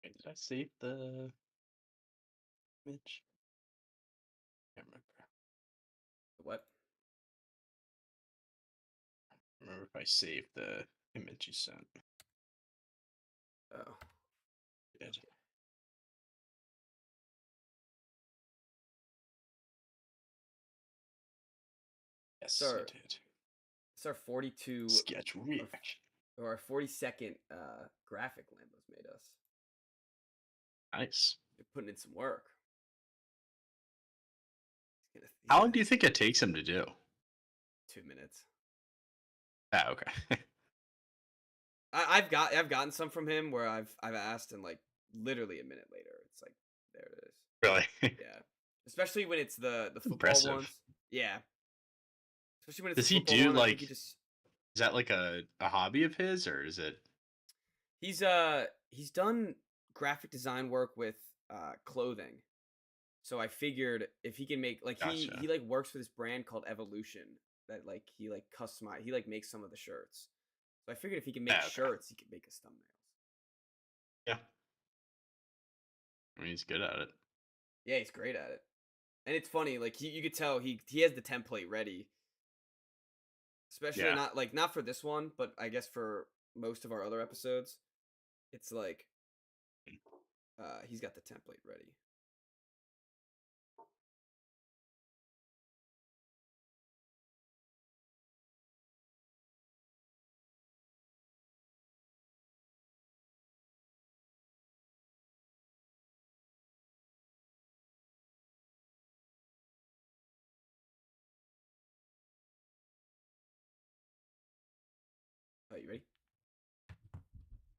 Wait, did I save the image? Can't remember. What? Remember if I saved the image you sent. Oh. Did. Yes, Sir. you did. It's our 42 Sketch reaction. or our 42nd graphic Lambo's made us. Nice. They're putting in some work. How long do you think it takes him to do? 2 minutes. Ah, okay. I've gotten some from him where I've asked and like literally a minute later it's like there it is. Really? Yeah. Especially when it's the football Impressive. ones. Yeah. Especially when it's Does the he football do one, I think like? he just Is that like a hobby of his, or is it? he's done graphic design work with clothing. So I figured if he can make like he Gotcha. he like works for this brand called Evolution that like he like customize he like makes some of the shirts. So I figured if he can make Ah, okay. shirts, he could make us thumbnails. Yeah. I mean, he's good at it. Yeah, he's great at it. And it's funny, like you could tell he has the template ready. Especially Yeah. not for this one, but I guess for most of our other episodes. It's like he's got the template ready. Oh, you ready?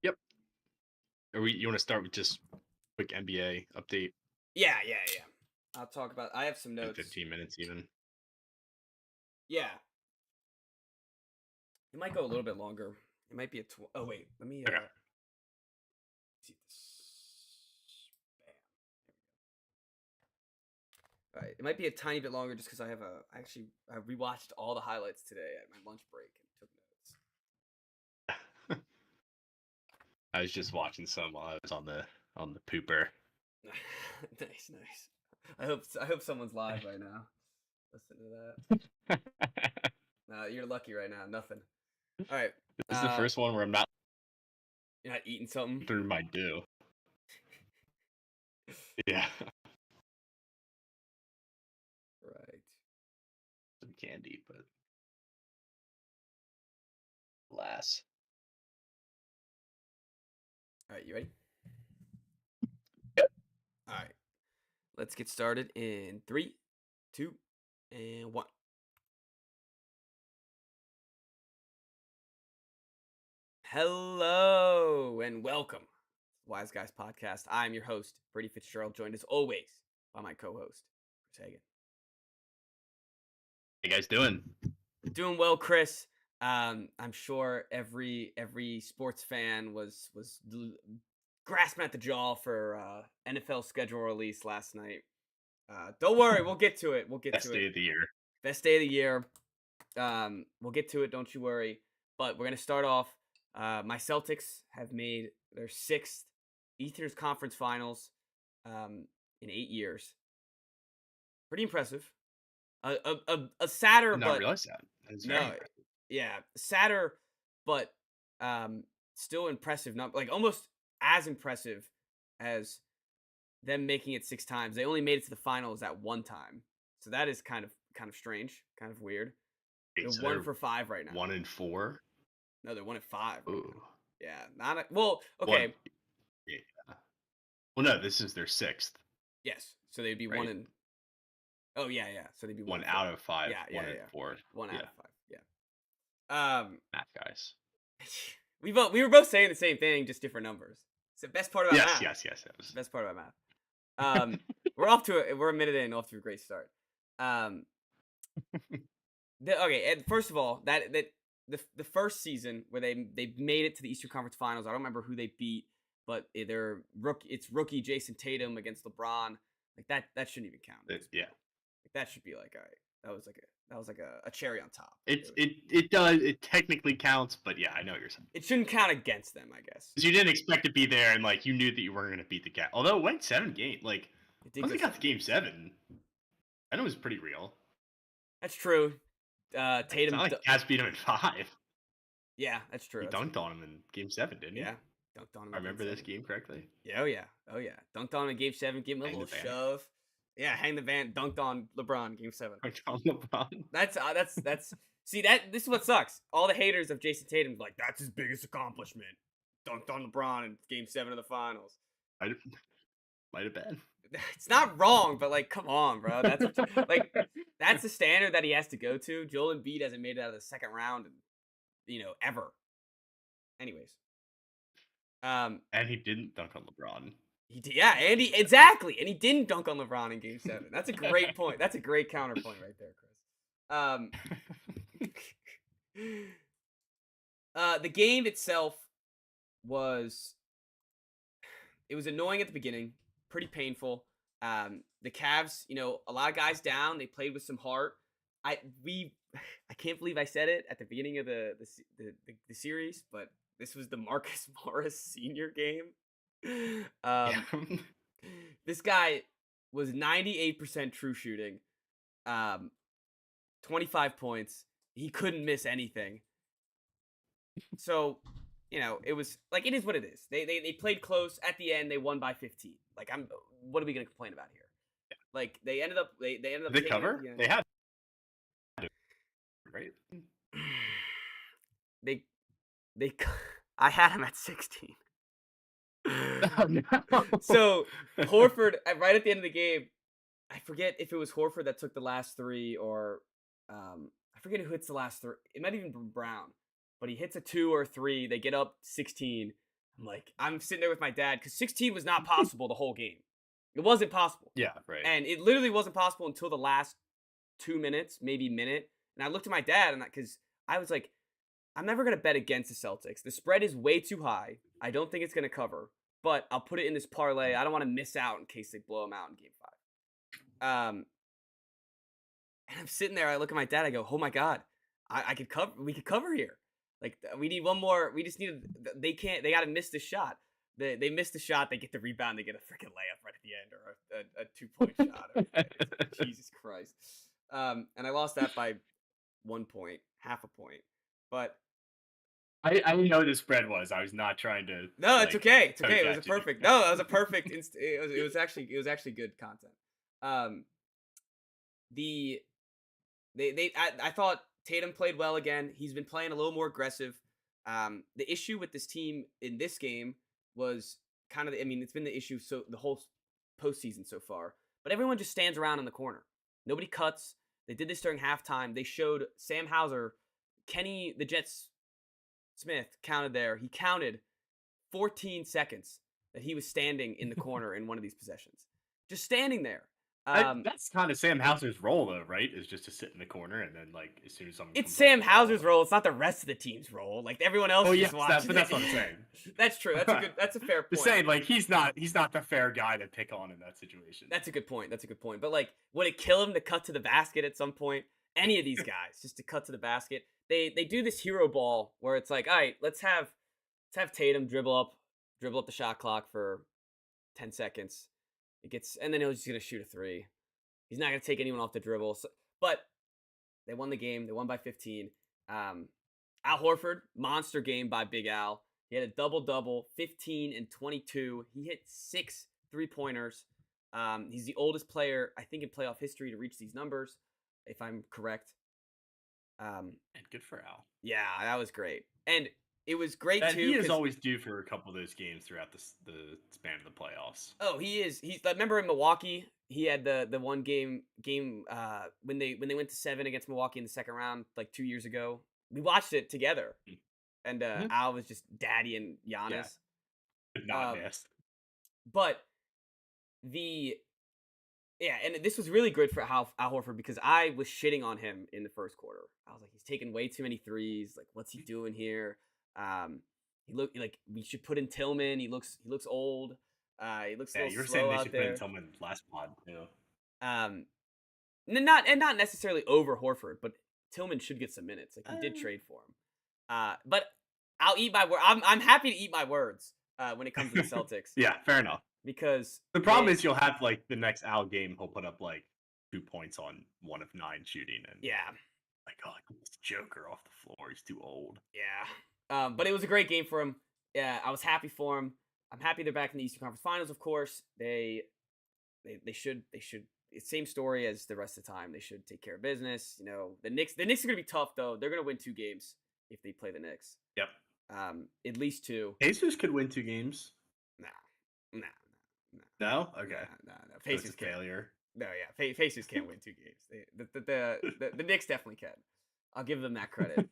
Yep. Are we? You want to start with just quick NBA update? Yeah. I'll talk about I have some In notes. 15 minutes, even. Yeah. It might go a little bit longer. It might be oh wait, let me Okay. see this. All right, it might be a tiny bit longer just because I rewatched all the highlights today at my lunch break and took I was just watching some while I was on the pooper. notes. Nice. I hope someone's live right now. Listen to that. No, you're lucky right now. Nothing. All right. This is the first one where I'm not You're not eating something. through my do. Yeah. Right. Some candy, but alas. All right, you ready? Yep. All right. Let's get started in 3, 2, and 1. Hello and welcome to Wise Guys Podcast. I'm your host, Brady Fitzgerald, joined as always by my co-host, Chris Hagan. How you guys doing? Doing well, Chris. I'm sure every sports fan was grasping at the jaw for NFL schedule release last night. Don't worry, we'll get to it. Best day of the year. Best day of the year. We'll get to it. Don't you worry. But we're gonna start off. My Celtics have made their 6th Eastern Conference Finals in 8 years. Pretty impressive. A sadder, Did not but realize that. That's very no, impressive. yeah, sadder, but still impressive. Not like almost as impressive as them making it 6 times. They only made it to the finals at one time, so that is kind of strange, kind of weird. Okay, They're so 1 they're for 5 right now. 1-4. No, they're 1 at 5 right Ooh. now. Yeah, not a, well. One. Okay, Yeah. Well, no, this is their 6th, yes. So they'd be 1 right? in. Oh yeah. So they'd be 1 One in 4. out of 5. Yeah. 1-4. 1 out Yeah, of 5. Yeah. math guys. We were both saying the same thing, just different numbers. It's the best part about math. Yes. It's the best part about math. We're a minute in, off to a great start. Okay, and first of all, that the first season where they made it to the Eastern Conference Finals, I don't remember who they beat, but it's rookie Jason Tatum against LeBron. Like that shouldn't even count. Yeah. Like, that should be like, all right, that was like a cherry on top. It technically counts, but yeah, I know what you're saying. It shouldn't count against them, I guess. 'Cause you didn't expect to be there, and like you knew that you weren't going to beat the cat. Although it went 7 games, like It did once go it got to 7 game games. 7, then it was pretty real. That's true. Like, it's not Tatum. like Cavs beat him in 5. Yeah, that's true. He That's a good dunked on point. him in game 7, didn't he? Yeah, dunked on him I in game remember this 7. game correctly. Yeah, oh yeah, oh yeah. Dunked on him in game 7. Give him a Hang the little van. shove. Yeah, hang the van. Dunked on LeBron game 7. Dunked on LeBron. That's. See that this is what sucks. All the haters of Jason Tatum like that's his biggest accomplishment. Dunked on LeBron in game 7 of the finals. Might have been. It's not wrong, but like, come on, bro. That's what like that's the standard that he has to go to. Joel Embiid hasn't made it out of the second round, ever. Anyways, And he didn't dunk on LeBron. he did, yeah, and he exactly, and he didn't dunk on LeBron in Game 7. That's a great point. That's a great counterpoint right there, Chris. The game itself was annoying at the beginning, pretty painful. The Cavs, a lot of guys down. They played with some heart. I can't believe I said it at the beginning of the series, but this was the Marcus Morris Sr. game. This guy was 98% true shooting, 25 points. He couldn't miss anything. So, it was like it is what it is. They played close at the end. They won by 15. Like what are we gonna complain about here? Yeah. Like they ended up Did they cover? They had right. They I had him at 16. Oh, no. So Horford right at the end of the game, I forget if it was Horford that took the last 3 or I forget who hits the last 3. It might even be Brown, but he hits a 2 or 3. They get up 16. I'm sitting there with my dad because 16 was not possible the whole game. It wasn't possible. Yeah, right. And it literally wasn't possible until the last 2 minutes, maybe minute. And I looked at my dad and because I was like, I'm never going to bet against the Celtics. The spread is way too high. I don't think it's going to cover, but I'll put it in this parlay. I don't want to miss out in case they blow them out in game 5. And I'm sitting there. I look at my dad. I go, oh my God, I could cover. We could cover here. Like we need one more. We just need. They can't. They got to miss the shot. They miss the shot. They get the rebound. They get a freaking layup right at the end or a 2-point shot. Jesus Christ. And I lost that by 1 point, half a point. But I know what the spread was. I was not trying to. No, it's okay. It's okay. It was a catch you. perfect. No, it was a perfect. It was actually good content. I thought Tatum played well again. He's been playing a little more aggressive. The issue with this team in this game was kind of. It's been the issue so the whole postseason so far. But everyone just stands around in the corner. Nobody cuts. They did this during halftime. They showed Sam Hauser, Kenny the Jets Smith counted there. He counted 14 seconds that he was standing in the corner in one of these possessions. Just standing there. That's kind of Sam Hauser's role, though, right? Is just to sit in the corner and then, like, as soon as someone. It's Sam Hauser's role. It's not the rest of the team's role. Like everyone else. Oh is yeah, watching but that's what I'm saying. That's true. That's a fair point. Just saying, like he's not the fair guy to pick on in that situation. That's a good point. But like, would it kill him to cut to the basket at some point? Any of these guys, just to cut to the basket. They do this hero ball where it's like, all right, let's have Tatum dribble up the shot clock for 10 seconds. And then he's just gonna shoot a 3. He's not going to take anyone off the dribble. But they won the game. They won by 15. Al Horford, monster game by Big Al. He had a double-double, 15 and 22. He hit 6 3-pointers. He's the oldest player, I think, in playoff history to reach these numbers, if I'm correct. And good for Al. Yeah, that was great. And it was great, too. He is always due for a couple of those games throughout the span of the playoffs. Oh, he is. I remember in Milwaukee, he had the one game when they went to 7 against Milwaukee in the second round like 2 years ago. We watched it together, and Al was just daddy and Giannis. Yeah. Not miss. But and this was really good for Al Horford because I was shitting on him in the first quarter. I was like, he's taking way too many threes. Like, what's he doing here? He looked like we should put in Tillman. He looks old. He looks a little you were slow saying they out should there. put in Tillman last pod too. Not necessarily over Horford, but Tillman should get some minutes. Like, he did Uh, trade for him. But I'll eat my word. I'm happy to eat my words when it comes to the Celtics yeah, fair enough. because The problem is you'll have like the next Al game, he'll put up like 2 points on 1 of 9 shooting, and yeah, like, oh, this Joker off the floor. He's too old. yeah. But it was a great game for him. Yeah, I was happy for him. I'm happy they're back in the Eastern Conference Finals. Of course, they should. It's same story as the rest of the time. They should take care of business. You know, the Knicks are gonna be tough though. They're gonna win 2 games if they play the Knicks. Yep. At least 2. Pacers could win 2 games. Nah, nah, nah, No. Okay. nah. So Pacers it's a can't. failure. No, yeah, Pacers can't win 2 games. The Knicks definitely can. I'll give them that credit.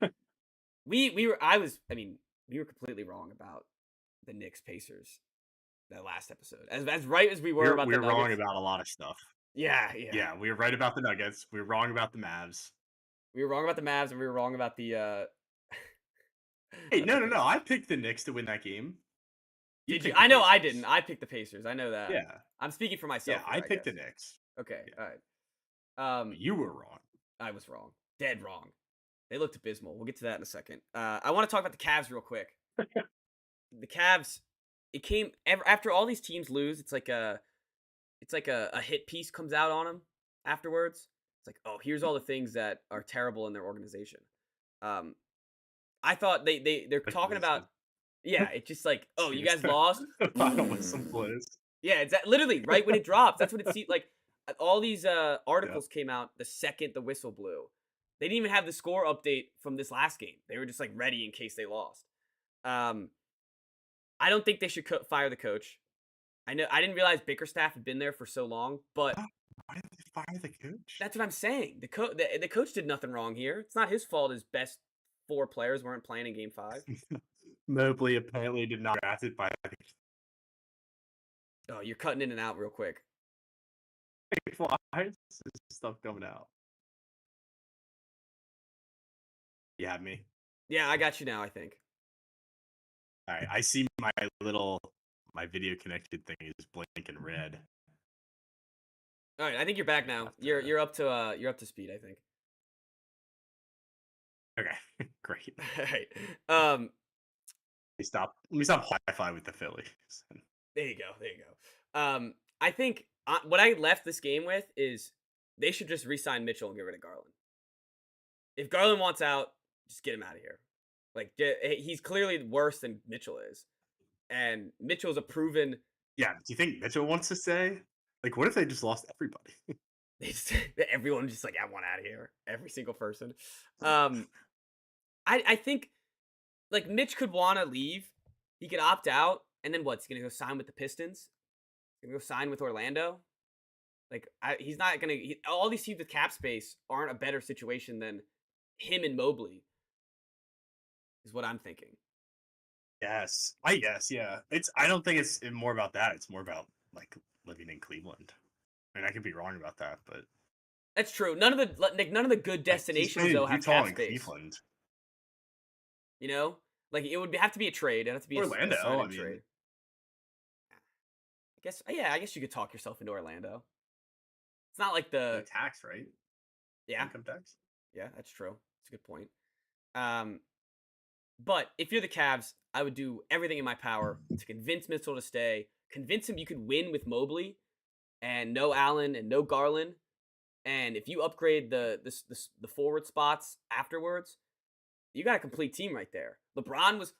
We were completely wrong about the Knicks Pacers that last episode. As right as we were about We the were wrong Nuggets. about a lot of stuff. Yeah. Yeah, we were right about the Nuggets. We were wrong about the Mavs. We were wrong about the Mavs, and we were wrong about the. Hey, about no, the no, no. Pacers. I picked the Knicks to win that game. Did you? picked the I know I Pacers. didn't. I picked the Pacers. I know that. Yeah. I'm speaking for Yeah, myself. I Here, picked the guess. Knicks. Okay. Yeah. All right. But you were wrong. I was wrong. Dead wrong. They looked abysmal. We'll get to that in a second. I want to talk about the Cavs real quick. The Cavs. It came after all these teams lose. It's like a hit piece comes out on them afterwards. It's like, oh, here's all the things that are terrible in their organization. I thought they're Like talking about. Blizzard. Yeah, it's just like, oh, you guys lost. Final whistle blows. Yeah, it's literally right when it drops. That's what it seems like. All these articles Yep. came out the second the whistle blew. They didn't even have the score update from this last game. They were just like ready in case they lost. I don't think they should fire the coach. I didn't realize Bickerstaff had been there for so long, but Why did they fire the coach? that's what I'm saying. The coach did nothing wrong here. It's not his fault. His best 4 players weren't playing in Game 5. Mobley apparently did not drafted by Oh, you're cutting in and out real quick. Why is this stuff coming out? You have me. Yeah, I got you now. I think. All right, I see my video connected thing is blinking red. All right, I think you're back now. You're up to speed. I think. Okay, great. All right. Let me stop Wi-Fi with the Phillies. There you go. I think what I left this game with is they should just re-sign Mitchell and get rid of Garland. If Garland wants out, just get him out of here. Like, he's clearly worse than Mitchell is, and Mitchell's a proven. Yeah, do you think Mitchell wants to stay? Like, what if they just lost everybody? Everyone just like, I want out of here. Every single person. I think like Mitch could want to leave. He could opt out, and then what's he gonna go sign with the Pistons? He's gonna go sign with Orlando? Like, he's not gonna. All these teams with cap space aren't a better situation than him and Mobley. Is what I'm thinking. Yes, I guess. Yeah, I don't think it's more about that. It's more about like living in Cleveland. I mean, I could be wrong about that, but That's true. None of the good destinations though have cap space. Cleveland. You know, like it would have to be a trade. It'd have to be Orlando. a sign I and mean, trade. I guess you could talk yourself into Orlando. It's not like the tax, right? Yeah, income tax. Yeah, that's true. That's a good point. But if you're the Cavs, I would do everything in my power to convince Mitchell to stay. Convince him you could win with Mobley, and no Allen and no Garland. And if you upgrade the forward spots afterwards, you got a complete team right there. LeBron was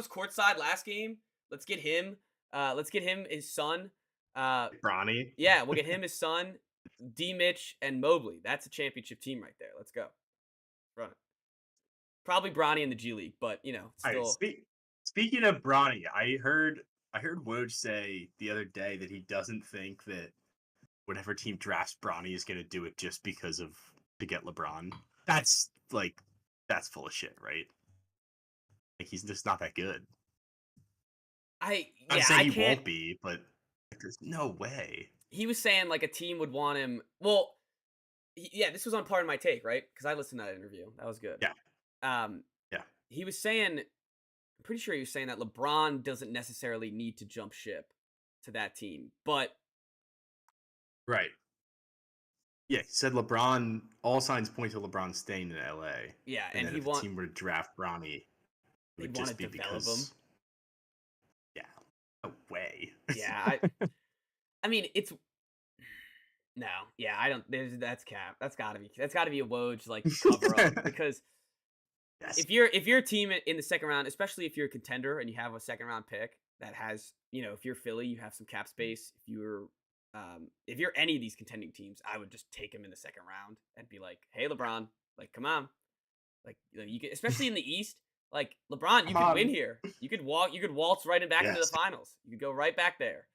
courtside last game. Let's get him. Let's get him his son. Bronny. Yeah, we'll get him his son, D. Mitch, and Mobley. That's a championship team right there. Let's go. Run it. Probably Bronny in the G League, but you know, still. Right, speaking of Bronny, I heard Woj say the other day that he doesn't think that whatever team drafts Bronny is going to do it just because to get LeBron. That's full of shit, right? Like, he's just not that good. I'm saying he won't be, but there's no way. He was saying like a team would want him. Well, yeah, this was on Part of My Take, right? Because I listened to that interview. That was good. Yeah. Yeah. He was saying, I'm pretty sure he was saying that LeBron doesn't necessarily need to jump ship to that team, but right. Yeah, he said LeBron. All signs point to LeBron staying in LA. Yeah, And and then if a team were to draft Bronny, it they would want to just be develop him. because, yeah, no way. Yeah, I mean, it's no, yeah, I don't. That's cap. That's gotta be a Woj like cover up because Yes. if you're a team in the second round, especially if you're a contender and you have a second round pick that has, if you're Philly, you have some cap space. If you're any of these contending teams, I would just take him in the second round and be like, hey, LeBron, like, come on, like, you could, especially in the East, like LeBron, you Come could win on. here. You could waltz right and back into the Yes. finals. You could go right back there.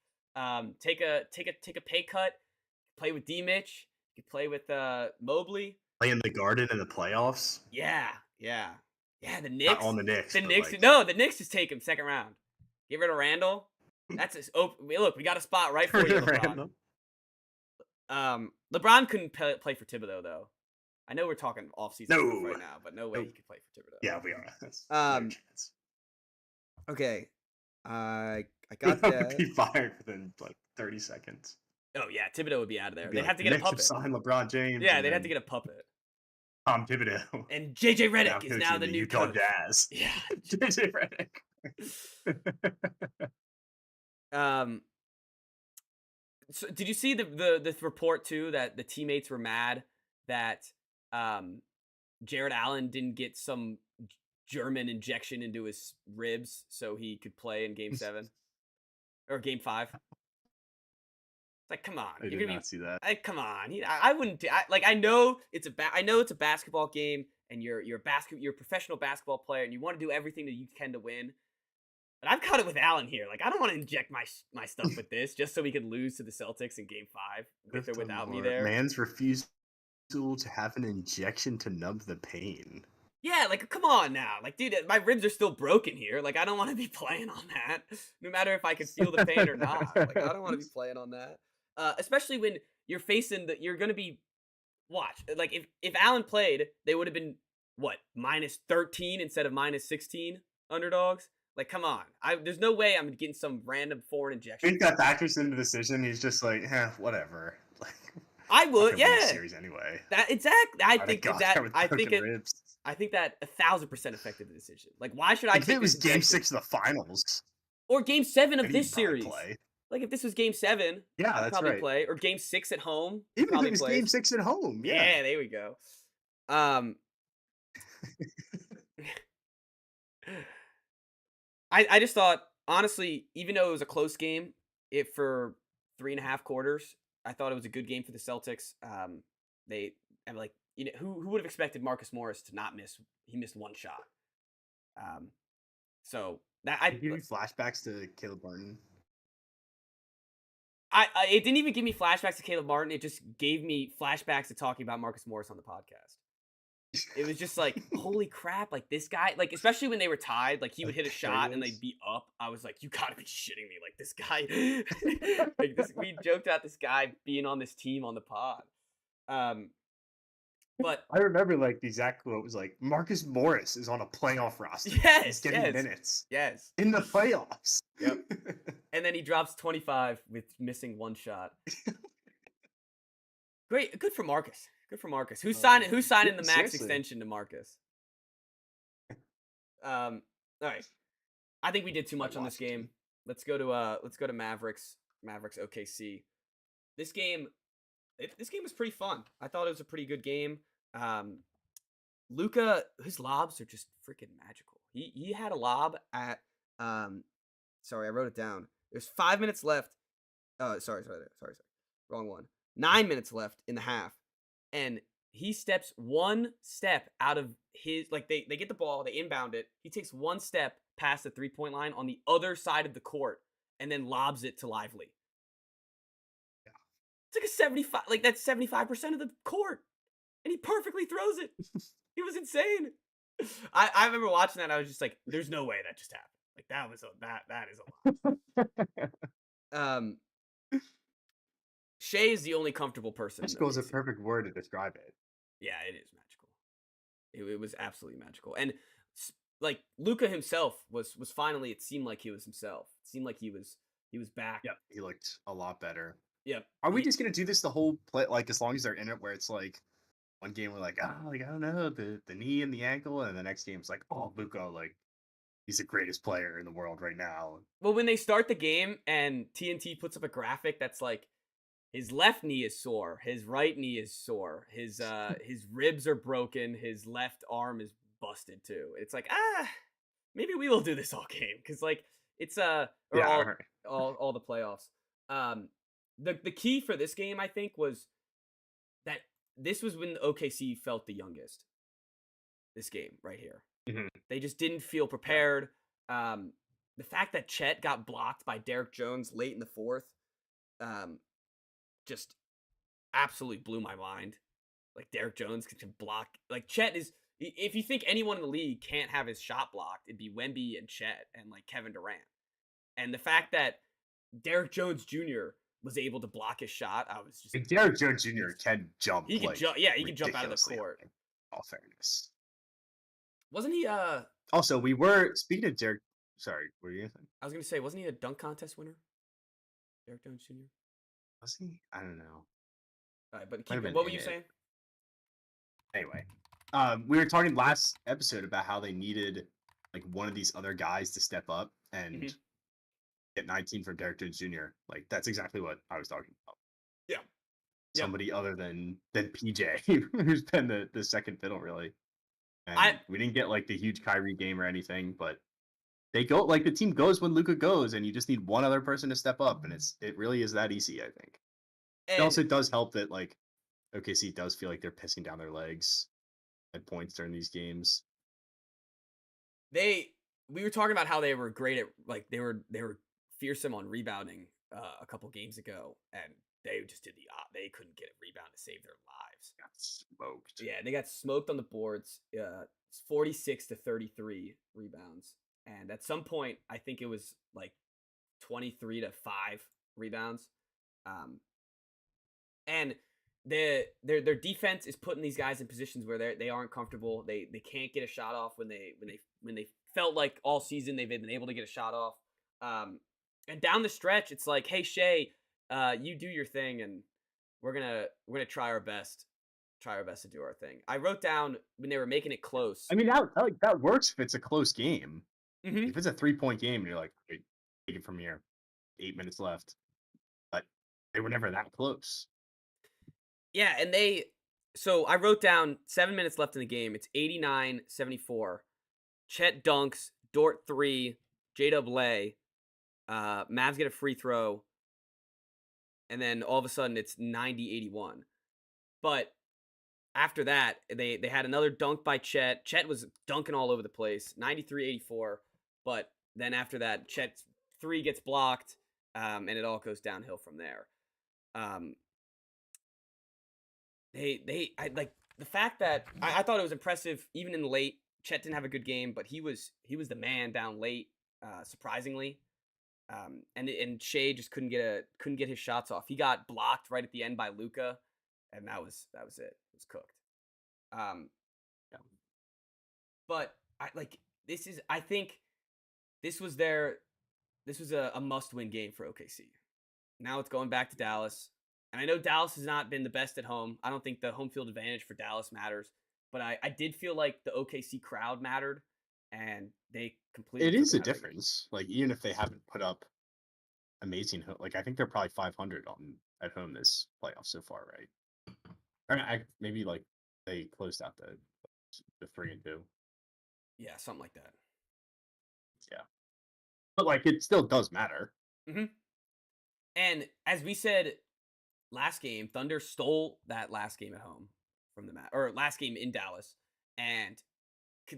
Take a pay cut. Play with D Mitch. You could play with Mobley. Play in the Garden in the playoffs. Yeah. The Not Knicks. on the Knicks. The but, Knicks. like, No, the Knicks just take him second round. Get rid of Randall. That's his. Oh, look, we got a spot right for you, LeBron. LeBron couldn't play for Thibodeau though. I know we're talking off-season stuff right now, but no way he could play for Thibodeau. Yeah, we are. No chance. Okay. I got Would that. be fired within like 30 seconds. Oh yeah, Thibodeau would be out of there. Be They'd like, have to get a Knicks have puppet. signed LeBron James. Yeah, and they'd have to then get a puppet. Tom Thibodeau. And JJ Redick is coaching now the the new Utah coach. Jazz. Yeah. JJ Redick. So did you see the report too that the teammates were mad that Jared Allen didn't get some German injection into his ribs so he could play in Game 7 or Game 5? Like, come on, I did not see that. Like, come on, I wouldn't. I know it's a basketball game, and you're a professional basketball player, and you want to do everything that you can to win. But I've got it with Allen here. Like, I don't want to inject my stuff with this just so we could lose to the Celtics in Game 5 with or without me there. Man's refusal to have an injection to numb the pain. Yeah, like, come on now. Like, dude, my ribs are still broken here. Like, I don't want to be playing on that. No matter if I can feel the pain or not. Like, I don't want to be playing on that. Especially when you're facing you're going to be, watch. Like, if Allen played, they would have been, what, -13 instead of -16 underdogs? Like, come on. There's no way I'm getting some random foreign injection. I think that factors into the decision. He's just like, whatever. Like, I would, yeah. Series anyway. That exactly. I think ribs. I think that 1,000% affected the decision. Like, why should I take it was Game 6 of the finals or Game 7 of this series? Play. Like, if this was Game 7, yeah, I'd that's probably right. play, or Game 6 at home. Even if it was Game 6 at home, yeah, there we go. I just thought, honestly, even though it was a close game, for 3.5 quarters, I thought it was a good game for the Celtics. Who would have expected Marcus Morris to not miss? He missed one shot. So that give you flashbacks to Caleb Martin. It didn't even give me flashbacks to Caleb Martin. It just gave me flashbacks to talking about Marcus Morris on the podcast. It was just like, holy crap, like this guy, like, especially when they were tied, like he would hit a shot and they'd be up. I was like, you gotta be shitting me. Like this guy, we joked about this guy being on this team on the pod. But I remember like the exact quote was like, Marcus Morris is on a playoff roster. Yes. He's getting minutes. Yes. In the playoffs. Yep. And then he drops 25 with missing one shot. Great. Good for Marcus. Good for Marcus. Who's signing the max extension to Marcus? All right. I think we did too much on this game. Let's go to Mavericks OKC. This game was pretty fun. I thought it was a pretty good game. Luka, his lobs are just freaking magical. He had a lob at sorry, I wrote it down. There's 5 minutes left. Sorry. Wrong one. 9 minutes left in the half. And he steps one step out of his, like, they get the ball, they inbound it. He takes one step past the 3-point line on the other side of the court and then lobs it to Lively. Yeah. It's like a 75, like that's 75% of the court. And he perfectly throws it. He was insane. I remember watching that. I was just like, there's no way that just happened. Like that is a lot. Shea is the only comfortable person. Magical is a perfect word to describe it. Yeah, it is magical. It was absolutely magical. And like Luka himself was finally, it seemed like he was himself. It seemed like he was back. Yep, he looked a lot better. Yep. Are we just gonna do this the whole play? Like as long as they're in it, where it's like one game we're like, like I don't know, the knee and the ankle, and the next game it's like, oh, Luka, like he's the greatest player in the world right now. Well, when they start the game and TNT puts up a graphic that's like his left knee is sore, his right knee is sore, his ribs are broken, his left arm is busted too. It's like, maybe we will do this all game because like it's or Yeah, all the playoffs. The key for this game I think was that this was when OKC felt the youngest. This game right here, Mhm. they just didn't feel Yeah. prepared. The fact that Chet got blocked by Derek Jones late in the fourth, um, just absolutely blew my mind. Like Derek Jones can block. Like Chet is. If you think anyone in the league can't have his shot blocked, it'd be Wemby and Chet and like Kevin Durant. And the fact that Derek Jones Jr. was able to block his shot, I was just And Derek Jones Jr. can jump he could like jump. Yeah, he could jump out of the ridiculously court. high, in all fairness. Wasn't he? Also, we were speaking of Derek. Sorry, what were you gonna say? I was gonna say, wasn't he a dunk contest winner? Derek Jones Jr. Was he? I don't know. All right, but Might keep. have been What were in you it. saying? Anyway, we were talking last episode about how they needed like one of these other guys to step up and Mhm. get 19 from Derek Jones Jr. Like that's exactly what I was talking about. Yeah. Yep. Somebody other than PJ, who's been the second fiddle really. I And we didn't get like the huge Kyrie game or anything, but they go like the team goes when Luca goes, and you just need one other person to step up, and it really is that easy. I think. It and also does help that like OKC does feel like they're pissing down their legs at points during these games. we were talking about how they were great at like they were fearsome on rebounding a couple games ago, and they just did they couldn't get a rebound to save their lives. Got smoked. Yeah, they got smoked on the boards. It's 46-33 rebounds, and at some point I think it was like 23-5 rebounds. Um, and their defense is putting these guys in positions where they aren't comfortable. They can't get a shot off when they felt like all season they've been able to get a shot off. And down the stretch, it's like, hey Shea, you do your thing, and we're gonna try our best to do our thing. I wrote down when they were making it close. I mean that works if it's a close game. Mm-hmm. If it's a 3-point game and you're like, wait, take it from here, 8 minutes left, but they were never that close. Yeah, and so I wrote down 7 minutes left in the game. It's 89-74. Chet dunks, Dort 3, J-Dub lay. Mavs get a free throw, and then all of a sudden it's 90-81. But after that, they had another dunk by Chet. Chet was dunking all over the place, 93-84. But then after that, Chet's 3 gets blocked, and it all goes downhill from there. I like the fact that I thought it was impressive even in the late. Chet didn't have a good game, but he was the man down late, surprisingly. And Shea just couldn't get his shots off. He got blocked right at the end by Luka, and that was it. It was cooked. Yeah. But I think this was a must-win game for OKC. Now it's going back to Dallas. And I know Dallas has not been the best at home. I don't think the home field advantage for Dallas matters. But I did feel like the OKC crowd mattered, and they completely It took is it a out of the game. difference. Like even if they haven't put up amazing, like I think they're probably 500 at home this playoff so far, right? Or maybe like they closed out the 3-2. Yeah, something like that. Yeah, but like it still does matter. Mm-hmm. And as we said last game, Thunder stole that last game at home from the or last game in Dallas, and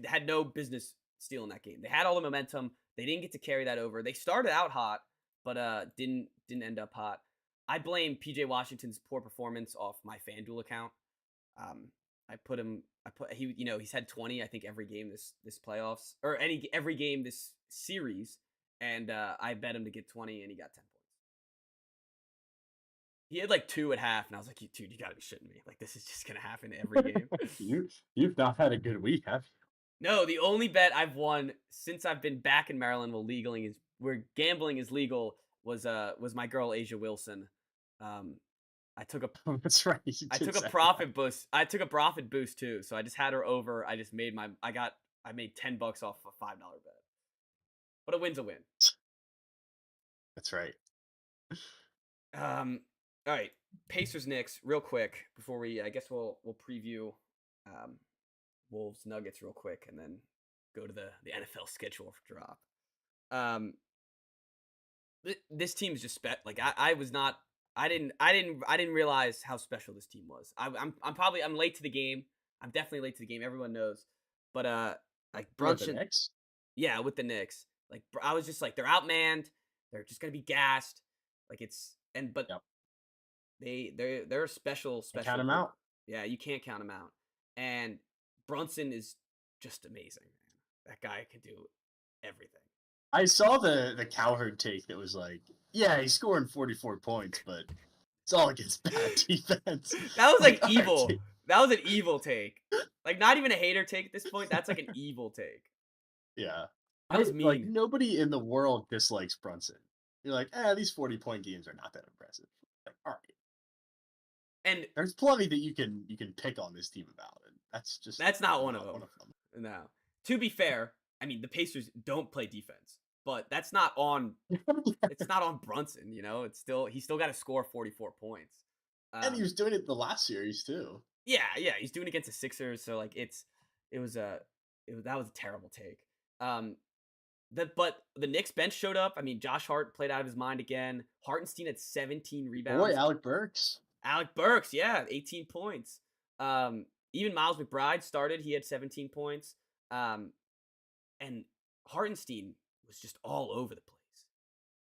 had no business stealing that game. They had all the momentum. They didn't get to carry that over. They started out hot, but didn't end up hot. I blame PJ Washington's poor performance off my FanDuel account. He's had 20 I think every game this playoffs, or every game this series, and I bet him to get 20 and he got 10 points. He had like 2 at half, and I was like, dude, you gotta be shitting me. Like, this is just gonna happen every game. You've not had a good week, have you? No, the only bet I've won since I've been back in Maryland where gambling is legal was my girl Asia Wilson. Um, I took a That's right. You I did took a say that. profit boost. I took a profit boost too. So I just had her over. I just made I made $10 off a $5 bet. But a win's a win. That's right. Um, all right. Pacers Knicks real quick before I guess we'll preview um Wolves Nuggets real quick and then go to the NFL schedule drop. Um, this team's just like I was not I didn't realize how special this team was. I'm late to the game. I'm definitely late to the game. Everyone knows, but like With the Brunson, Knicks? yeah, with the Knicks, like I was just like they're outmanned. They're just gonna be gassed. Like but Yep. they're a special And count special them group. out. Yeah, you can't count them out. And Brunson is just amazing, man. That guy can do everything. I saw the Cowherd take that was like, yeah, he's scoring 44 points, but it's all against bad defense. That was Like, like all right, evil. dude. That was an evil take. Like not even a hater take at this point. That's like an evil take. Yeah. That was Like mean. nobody in the world dislikes Brunson. You're like, these 40-point games are not that impressive. Like, all right. And There's plenty that you can pick on this team about, and that's just that's not one of not one them. of them. No. To be fair, I mean the Pacers don't play defense, but that's not on. It's not on Brunson. He's still got to score 44 points. And he Um, was doing it the last series too. yeah, he's doing it against the Sixers, so like that was a terrible take. Um, but the Knicks bench showed up. I mean, Josh Hart played out of his mind again. Hartenstein had 17 Boy, rebounds. Alec Burks. Alec Burks, yeah, 18 points. Even Miles McBride started. He had 17 points. And Hartenstein was just all over the place.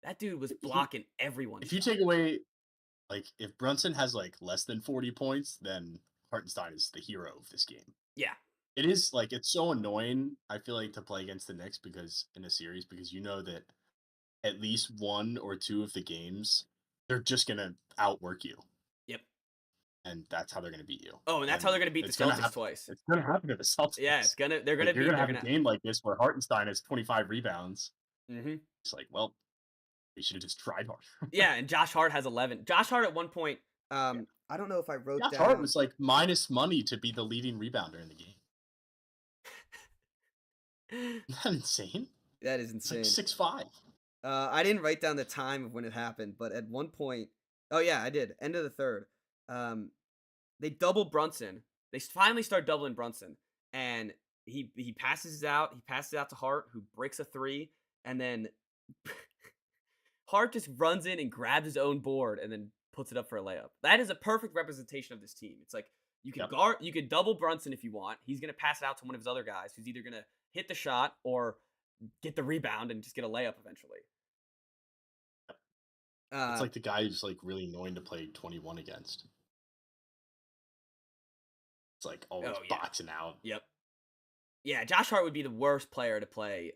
That dude was blocking everyone's If you shot. take away, like, if Brunson has like less than 40 points, then Hartenstein is the hero of this game. Yeah. It is like it's so annoying. I feel like to play against the Knicks because in a series because you know that at least one or two of the games they're just gonna outwork you, Yep. and that's how they're gonna beat you. Oh, and that's how And they're gonna beat the it's gonna Celtics happen. twice. It's gonna happen to the Yeah, Celtics. they're Like gonna you're beat gonna they're have a gonna game like this where Hartenstein has 25 rebounds. mm-hmm. It's like, well, we should have just tried harder. Yeah, and Josh Hart has 11. Josh Hart at one point, Yeah. I don't know if I wrote Josh Hart down. was like minus money to be the leading rebounder in the game. Isn't that insane? That is It's like insane. 6'5". I didn't write down the time of when it happened, but at one point, oh yeah, I did. End of the third. They double Brunson. They finally start doubling Brunson, and he passes it out. He passes it out to Hart, who breaks a three, and then Hart just runs in and grabs his own board and then puts it up for a layup. That is a perfect representation of this team. It's like you can you can double Brunson if you want. He's gonna pass it out to one of his other guys, who's either gonna hit the shot or get the rebound and just get a layup eventually. It's Uh, like the guy who's like really annoying to play 21 against. It's like always oh yeah, boxing out. yep, yeah. Josh Hart would be the worst player to play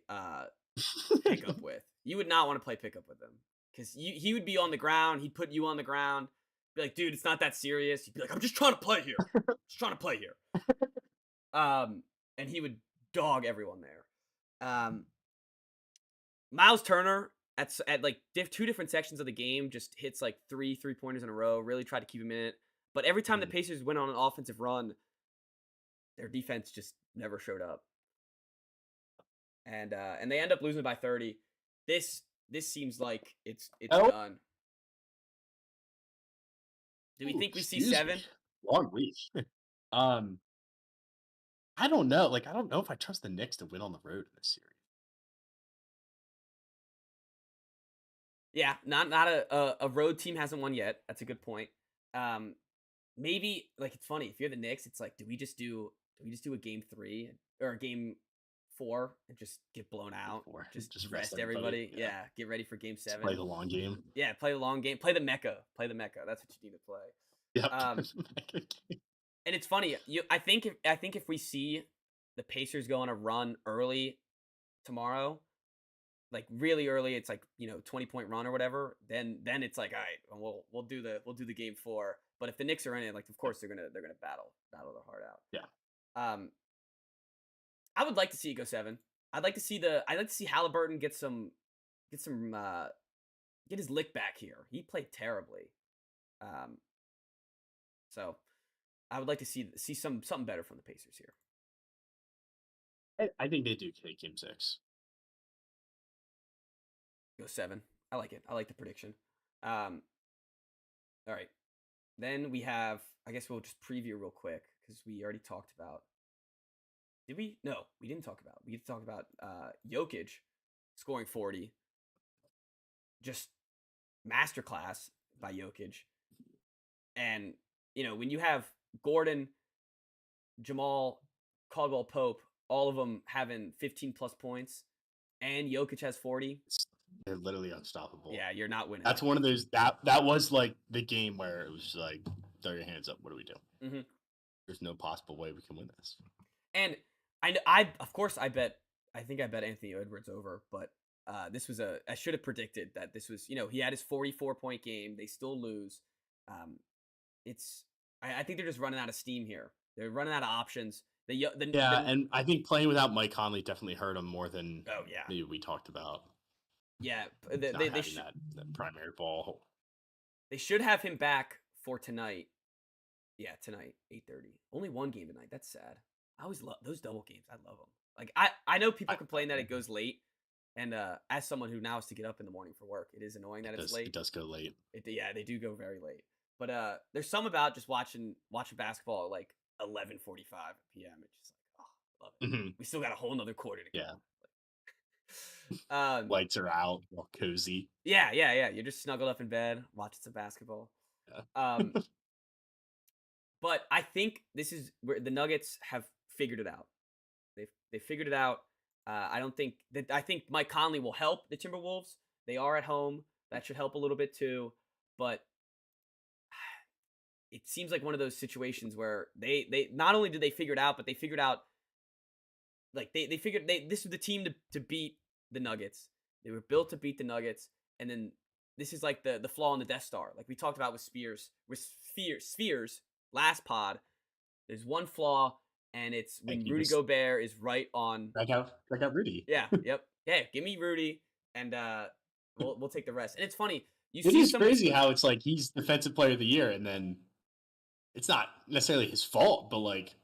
pickup with. You would not want to play pickup with him because he would be on the ground. He'd put you on the ground. Be like, dude, it's not that serious. He'd be like, I'm just trying to play here. Just trying to play here. And he would dog everyone there. Miles Turner at like two different sections of the game just hits like 3-pointers in a row. Really tried to keep him in it, but every time the Pacers went on an offensive run, their defense just never showed up, and they end up losing by 30. This seems like it's done. Do we think we see 7? Me. Long week. I don't know. Like, I don't know if I trust the Knicks to win on the road in this series. Yeah, not a road team hasn't won yet. That's a good point. Maybe like it's funny if you're the Knicks, it's like do we just do a game 3 or a game 4 and just get blown out? Just rest everybody. Yeah, get ready for game 7. Just play the long game. Yeah, play the long game. Play the Mecca. Play the Mecca. That's what you need to play. Yep. And it's funny. I think if we see the Pacers go on a run early tomorrow, like really early, it's like 20-point run or whatever. Then it's like all right, we'll do the game 4. But if the Knicks are in it, like of course they're gonna battle their heart out. Yeah. I would like to see it go 7. I'd like to see Halliburton get his lick back here. He played terribly. Um, so I would like to see something better from the Pacers here. I think they do take game 6. Go 7. I like it. I like the prediction. Um, all right. Then we have. I guess we'll just preview real quick because we already talked about. Did we? No, we didn't talk about. We talked about Jokic scoring 40. Just masterclass by Jokic. And when you have Gordon, Jamal, Caldwell Pope, all of them having 15 plus points, and Jokic has 40. They're literally unstoppable. Yeah, you're not winning. That's one of those that was like the game where it was like, throw your hands up. What do we do? Mm-hmm. There's no possible way we can win this. And I of course I think I bet Anthony Edwards over, but this was I should have predicted that this was he had his 44-point game. They still lose. I think they're just running out of steam here. They're running out of options. And I think playing without Mike Conley definitely hurt him more than maybe we talked about. Yeah, they that primary ball. They should have him back for tonight. Yeah, tonight, 8:30. Only one game tonight. That's sad. I always love those double games. I love them. Like I know people complain that it goes late, and as someone who now has to get up in the morning for work, it is annoying that it's late. It does go late. They do go very late. But there's some about just watching basketball at like 11:45 p.m. It's just like, oh, love it. Mm-hmm. We still got a whole nother quarter to go. Yeah. Lights are out, all cozy. Yeah. You're just snuggled up in bed, watching some basketball. Yeah. But I think this is where the Nuggets have figured it out. They figured it out. I think Mike Conley will help the Timberwolves. They are at home. That should help a little bit too. But it seems like one of those situations where they not only did they figure it out, but they figured out like they figured this was the team to beat the Nuggets. They were built to beat the Nuggets, and then this is like the flaw in the Death Star, like we talked about with Spheres last pod. There's one flaw, and it's when Rudy Gobert is right on. I got Rudy. Yeah. Yep. Yeah. Give me Rudy, and we'll take the rest. And it's funny. It is crazy how it's like he's Defensive Player of the Year, and then it's not necessarily his fault, but like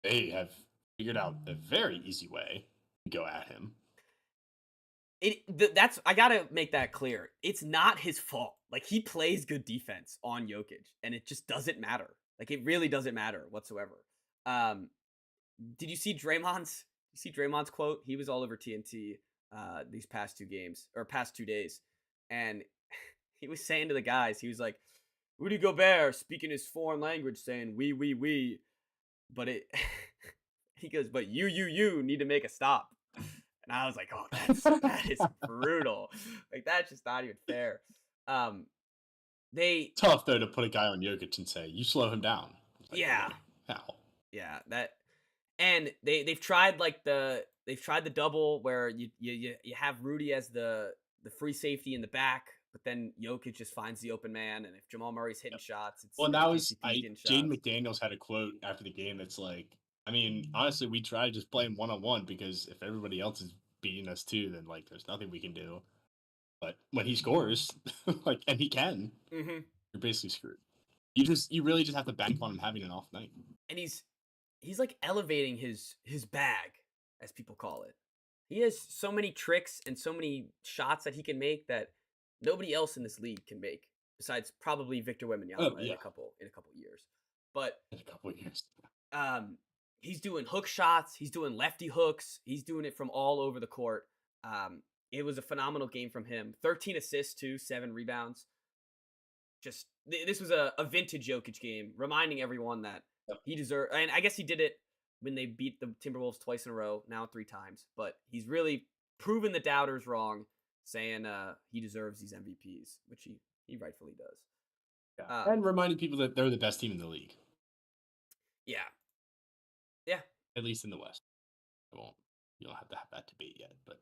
they have figured out a very easy way to go at him. I gotta make that clear. It's not his fault. Like he plays good defense on Jokic, and it just doesn't matter. Like it really doesn't matter whatsoever. Did you see Draymond's? Quote? He was all over TNT these past 2 games or past 2 days, and he was saying to the guys, he was like, Rudy Gobert speaking his foreign language, saying we, but it. He goes, but you need to make a stop. And I was like, oh, that is brutal. Like that's just not even fair. Tough though to put a guy on Jokic and say you slow him down. Like, yeah. How? Yeah, and they've tried the double where you have Rudy as the free safety in the back, but then Jokic just finds the open man, and if Jamal Murray's hitting shots, it's that was Jaden McDaniels had a quote after the game that's like, I mean, honestly, we try to just play him one-on-one because if everybody else is beating us too, then like there's nothing we can do. But when he scores, like, and he can, you're basically screwed. You really just have to bank on him having an off night. And he's like elevating his bag, as people call it. He has so many tricks and so many shots that he can make that nobody else in this league can make, besides probably Victor Wembanyama in a couple years. But in a couple of years. He's doing hook shots. He's doing lefty hooks. He's doing it from all over the court. It was a phenomenal game from him. 13 assists, 7 rebounds. Just this was a vintage Jokic game, reminding everyone that he deserved. And I guess he did it when they beat the Timberwolves twice in a row, now 3 times. But he's really proven the doubters wrong, saying he deserves these MVPs, which he rightfully does. Yeah. And reminding people that they're the best team in the league. Yeah. Yeah. At least in the West. You don't have to have that debate yet, but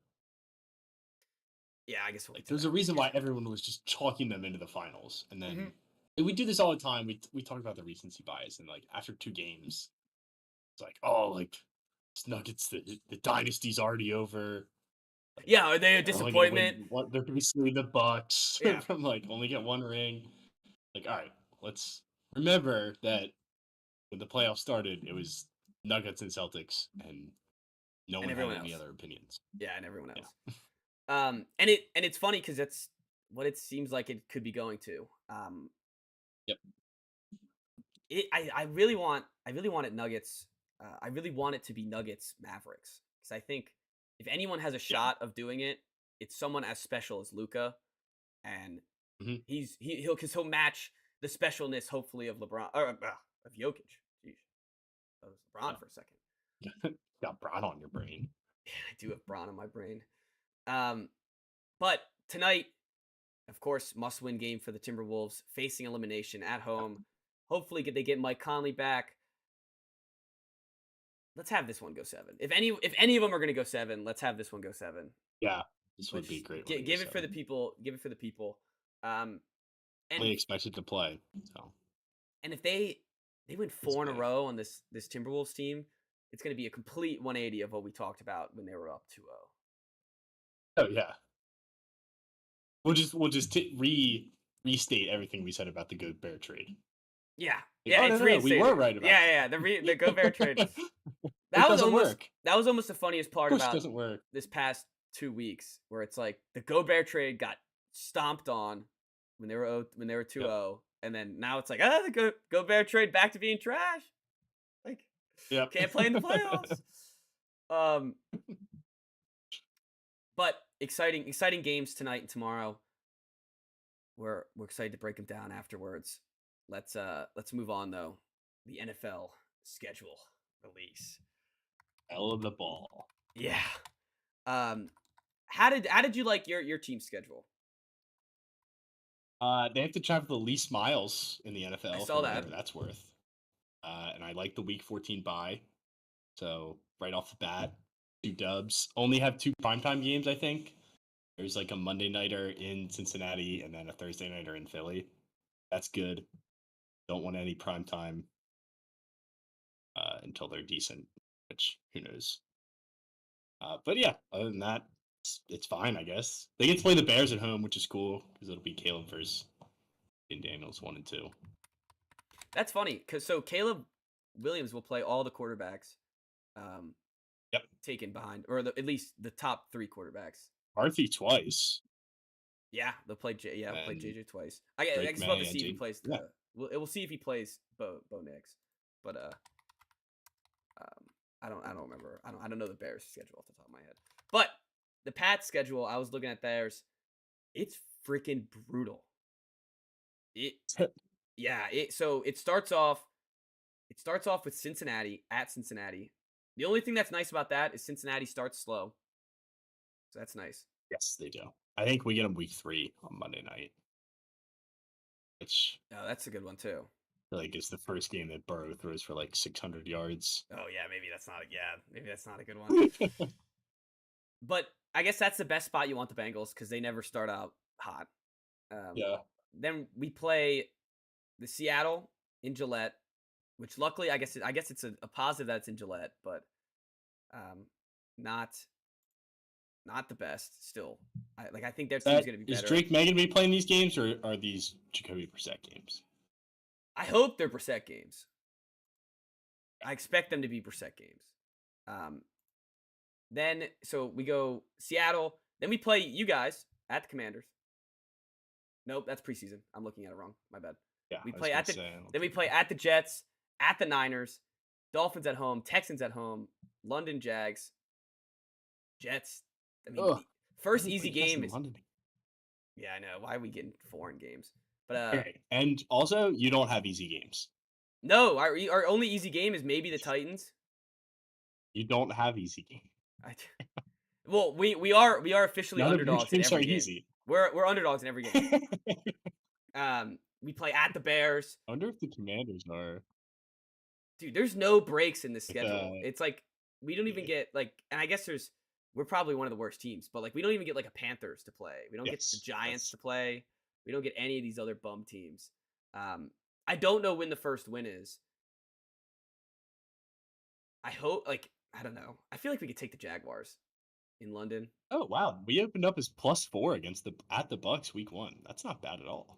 yeah, I guess there's a reason why everyone was just chalking them into the finals, and then we do this all the time. We talk about the recency bias, and like after 2 games, it's like, oh, like Nuggets, the dynasty's already over. Like, yeah, are they a disappointment? They're basically the Bucks from like only get 1 ring. Like, all right, let's remember that when the playoffs started, it was Nuggets and Celtics, and no and one had everyone any else. other opinions. Yeah, and everyone Yeah. else. And it's funny because that's what it seems like it could be going to. Yep. I really want it Nuggets. I really want it to be Nuggets Mavericks because I think if anyone has a Yeah. shot of doing it, it's someone as special as Luca, and hmm he'll match the specialness hopefully of LeBron or of Jokic. Jeez, that was LeBron for a second. Got Bron on your brain. Yeah, I do have Bron in my brain. Um, but tonight, of course, must-win game for the Timberwolves, facing elimination at home. Hopefully, they get Mike Conley back. Let's have this one go 7. If any of them are going to go 7, let's have this one go 7. Yeah, this would be a Which great one. give it for the people. Give it for the people. And They expected to play. So and if they win 4 in a row on this Timberwolves team, it's going to be a complete 180 of what we talked about when they were up 2-0. Oh yeah, we'll just restate everything we said about the Gobert trade. Yeah, Like, yeah, oh, it's no, we were right about. Yeah. The Gobert trade. That was almost work. That was almost the funniest part of course about it doesn't work. this past 2 weeks, where it's like the Gobert trade got stomped on when they were 2-0, and then now it's like the Gobert trade back to being trash. Like, can't play in the playoffs. But exciting games tonight and tomorrow. We're excited to break them down afterwards. Let's move on though. The NFL schedule release. Hell of the ball. Yeah. How did you like your team schedule? They have to travel the least miles in the NFL. I saw for that. whatever that's worth. And I like the Week 14 bye. So right off the bat, 2 dubs. Only have 2 primetime games, I think. There's like a Monday nighter in Cincinnati and then a Thursday nighter in Philly. That's good. Don't want any primetime until they're decent, which who knows. But yeah, other than that, it's fine, I guess. They get to play the Bears at home, which is cool because it'll be Caleb versus Daniels 1 and 2. That's funny because Caleb Williams will play all the quarterbacks. Yep. Taken behind, or at least the top 3 quarterbacks. Arthur twice. Yeah, they'll play play JJ twice. I guess we'll have to see if he plays. We'll see if he plays Bo Nix, but I don't remember. I don't know the Bears schedule off the top of my head. But the Pats schedule, I was looking at theirs. It's freaking brutal. So it starts off with Cincinnati at Cincinnati. The only thing that's nice about that is Cincinnati starts slow. So that's nice. Yes, they do. I think we get them Week 3 on Monday night. Which that's a good one too. Like it's the first game that Burrow throws for like 600 yards. Oh yeah, maybe that's not a good one. But I guess that's the best spot you want the Bengals because they never start out hot. Yeah. Then we play the Seattle in Gillette, which luckily I guess it's a positive that it's in Gillette, but not the best still. I think their team's going to be better. Is Drake May going to be playing these games, or are these Jacoby Brissett games? I hope they're Brissett games. I expect them to be Brissett games. Then so we go Seattle. Then we play you guys at the Commanders. Nope, that's preseason. I'm looking at it wrong. My bad. Yeah, we play we play at the Jets, at the Niners, Dolphins at home, Texans at home, London Jags, Jets. I mean, first easy game is London. Yeah, I know. Why are we getting foreign games? But okay. And also, you don't have easy games. No, our only easy game is maybe the Titans. You don't have easy games. Well, we are officially underdogs in every game. Easy. We're underdogs in every game. We play at the Bears. I wonder if the Commanders are. Dude, there's no breaks in this schedule. It's like we don't even get and I guess we're probably one of the worst teams, but we don't even get a Panthers to play. We don't get the Giants to play. We don't get any of these other bum teams. I don't know when the first win is. I hope I don't know. I feel like we could take the Jaguars in London. Oh wow, we opened up as +4 against at the Bucks Week 1. That's not bad at all.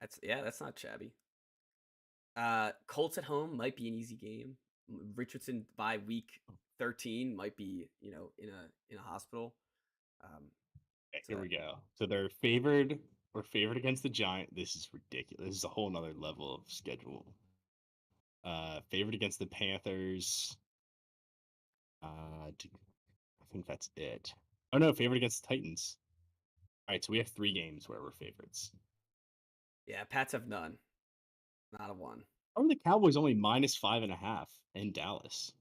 That's not shabby. Colts at home might be an easy game. Richardson by week 13 might be, in a hospital. Um, Okay, so here we go. So they're favored or favored against the Giant. This is ridiculous. This is a whole nother level of schedule. Favored against the Panthers. I think that's it. Oh no, favored against the Titans. All right, so we have 3 games where we're favorites. yeah, Pats have none, not a one. How are the Cowboys only -5.5 in Dallas?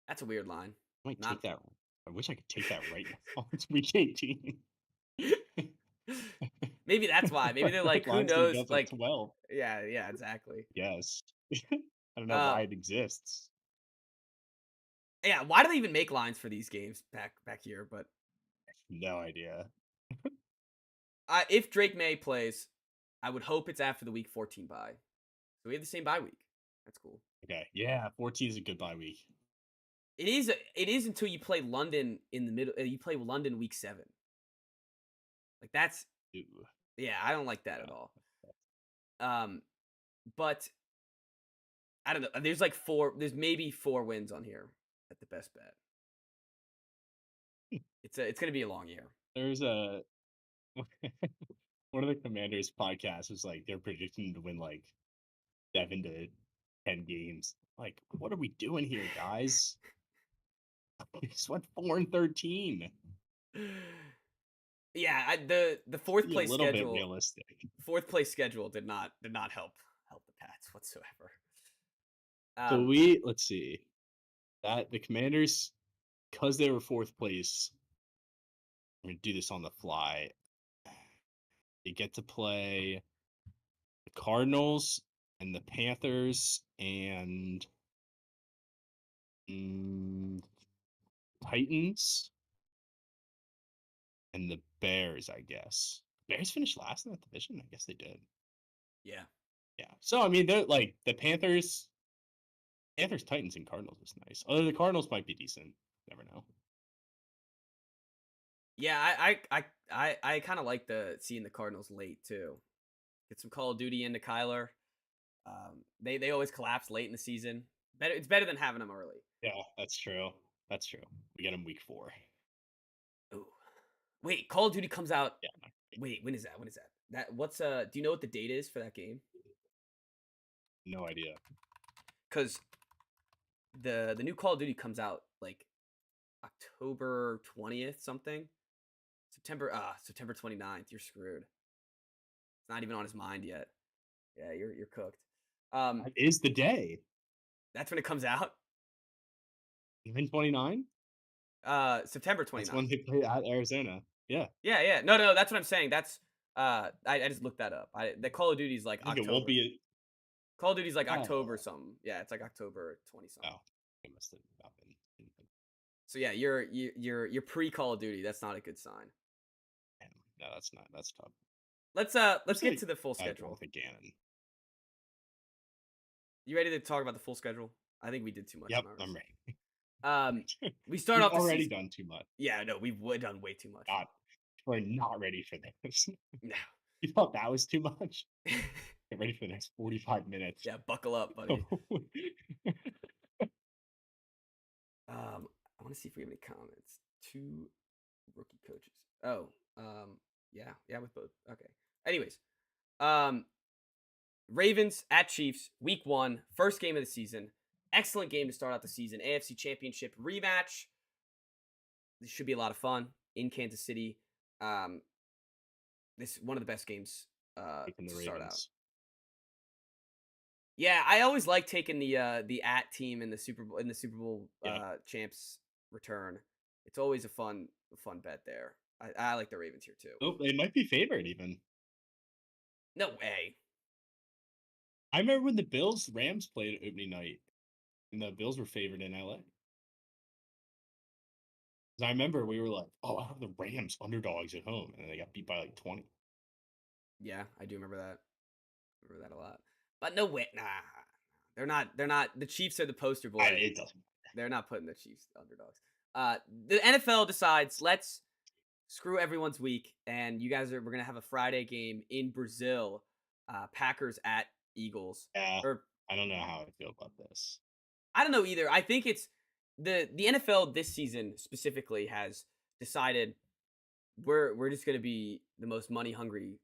That's a weird line. I might Not. take that. I wish I could take that right now. It's week 18. Maybe that's why. Maybe they're like, That who line's gonna go knows? up to Like, 12. yeah, exactly. Yes. I don't know Uh, why it exists. yeah. Why do they even make lines for these games back here? But No idea. if Drake May plays, I would hope it's after the week 14 bye. So we have the same bye week. That's cool. Okay. Yeah, 14 is a good bye week. It is. It is until you play London in the middle. You play London week 7. Like that's. Ooh, Yeah, I don't like that at yeah. all. But I don't know. There's like 4. There's maybe 4 wins on here at the best bet. It's gonna be a long year. There's a one of the Commanders podcasts was like they're predicting to win like 7 to 10 games. Like, what are we doing here, guys? We just went 4-13. Yeah, the fourth Be a place little bit schedule. realistic. Fourth place schedule did not help the Pats whatsoever. So Um, let's see that the Commanders, because they were 4th place. I'm gonna do this on the fly. They get to play the Cardinals and the Panthers and mm, Titans and the Bears, I guess. Bears finished last in that division? I guess they did. yeah, Yeah. So I mean they're like the Panthers, Titans, and Cardinals is nice. Although the Cardinals might be decent. Never know. yeah. I kind of like seeing the Cardinals late too. Get some Call of Duty into Kyler. They always collapse late in the season. It's better than having them early. Yeah, that's true. That's true. We get them week 4. Ooh. Wait, Call of Duty comes out. Yeah. Wait, when is that? When is that? Do you know what the date is for that game? No idea. Because the new Call of Duty comes out like October 20th something. September 29th. You're screwed. It's not even on his mind yet. Yeah, you're cooked. That is the day. That's when it comes out. Even 29? September That's 29th. when they play at Arizona. Yeah. Yeah. No, that's what I'm saying. That's I just looked that up. The Call of Duty's like I think it won't October. be Call of Duty's like October oh. something. Yeah, it's like October 20 something. Oh. It must have not been. So yeah, you're pre Call of Duty. That's not a good sign. Damn. No, that's not. That's tough. Let's get to the full I schedule. don't think Gannon. You ready to talk about the full schedule? I think we did too much. Yep, on I'm ours. ready. We start We've off the already season. done too much. Yeah, no, we've done way too much. God, we're not ready for this. No. You thought that was too much? Get ready for the next 45 minutes. Yeah, buckle up, buddy. I want to see if we have any comments. 2 rookie coaches. Oh, yeah, with both. Okay. Anyways, Ravens at Chiefs, week 1, first game of the season. Excellent game to start out the season. AFC Championship rematch. This should be a lot of fun in Kansas City. This is one of the best games to start out. Yeah, I always like taking the at team in the Super Bowl champs return. It's always a fun bet there. I like the Ravens here too. Oh, they might be favored even. No way. I remember when the Bills Rams played opening night, and the Bills were favored in LA. I remember we were like, "Oh, I have the Rams underdogs at home," and they got beat by like 20. Yeah, I do remember that. I remember that a lot. But no way, nah. They're not. The Chiefs are the poster boy. It doesn't. They're not putting the Chiefs underdogs. The NFL decides let's screw everyone's week, and we're gonna have a Friday game in Brazil Packers at Eagles. Yeah, Or I don't know how I feel about this. I don't know either. I think it's the NFL this season specifically has decided we're just going to be the most money hungry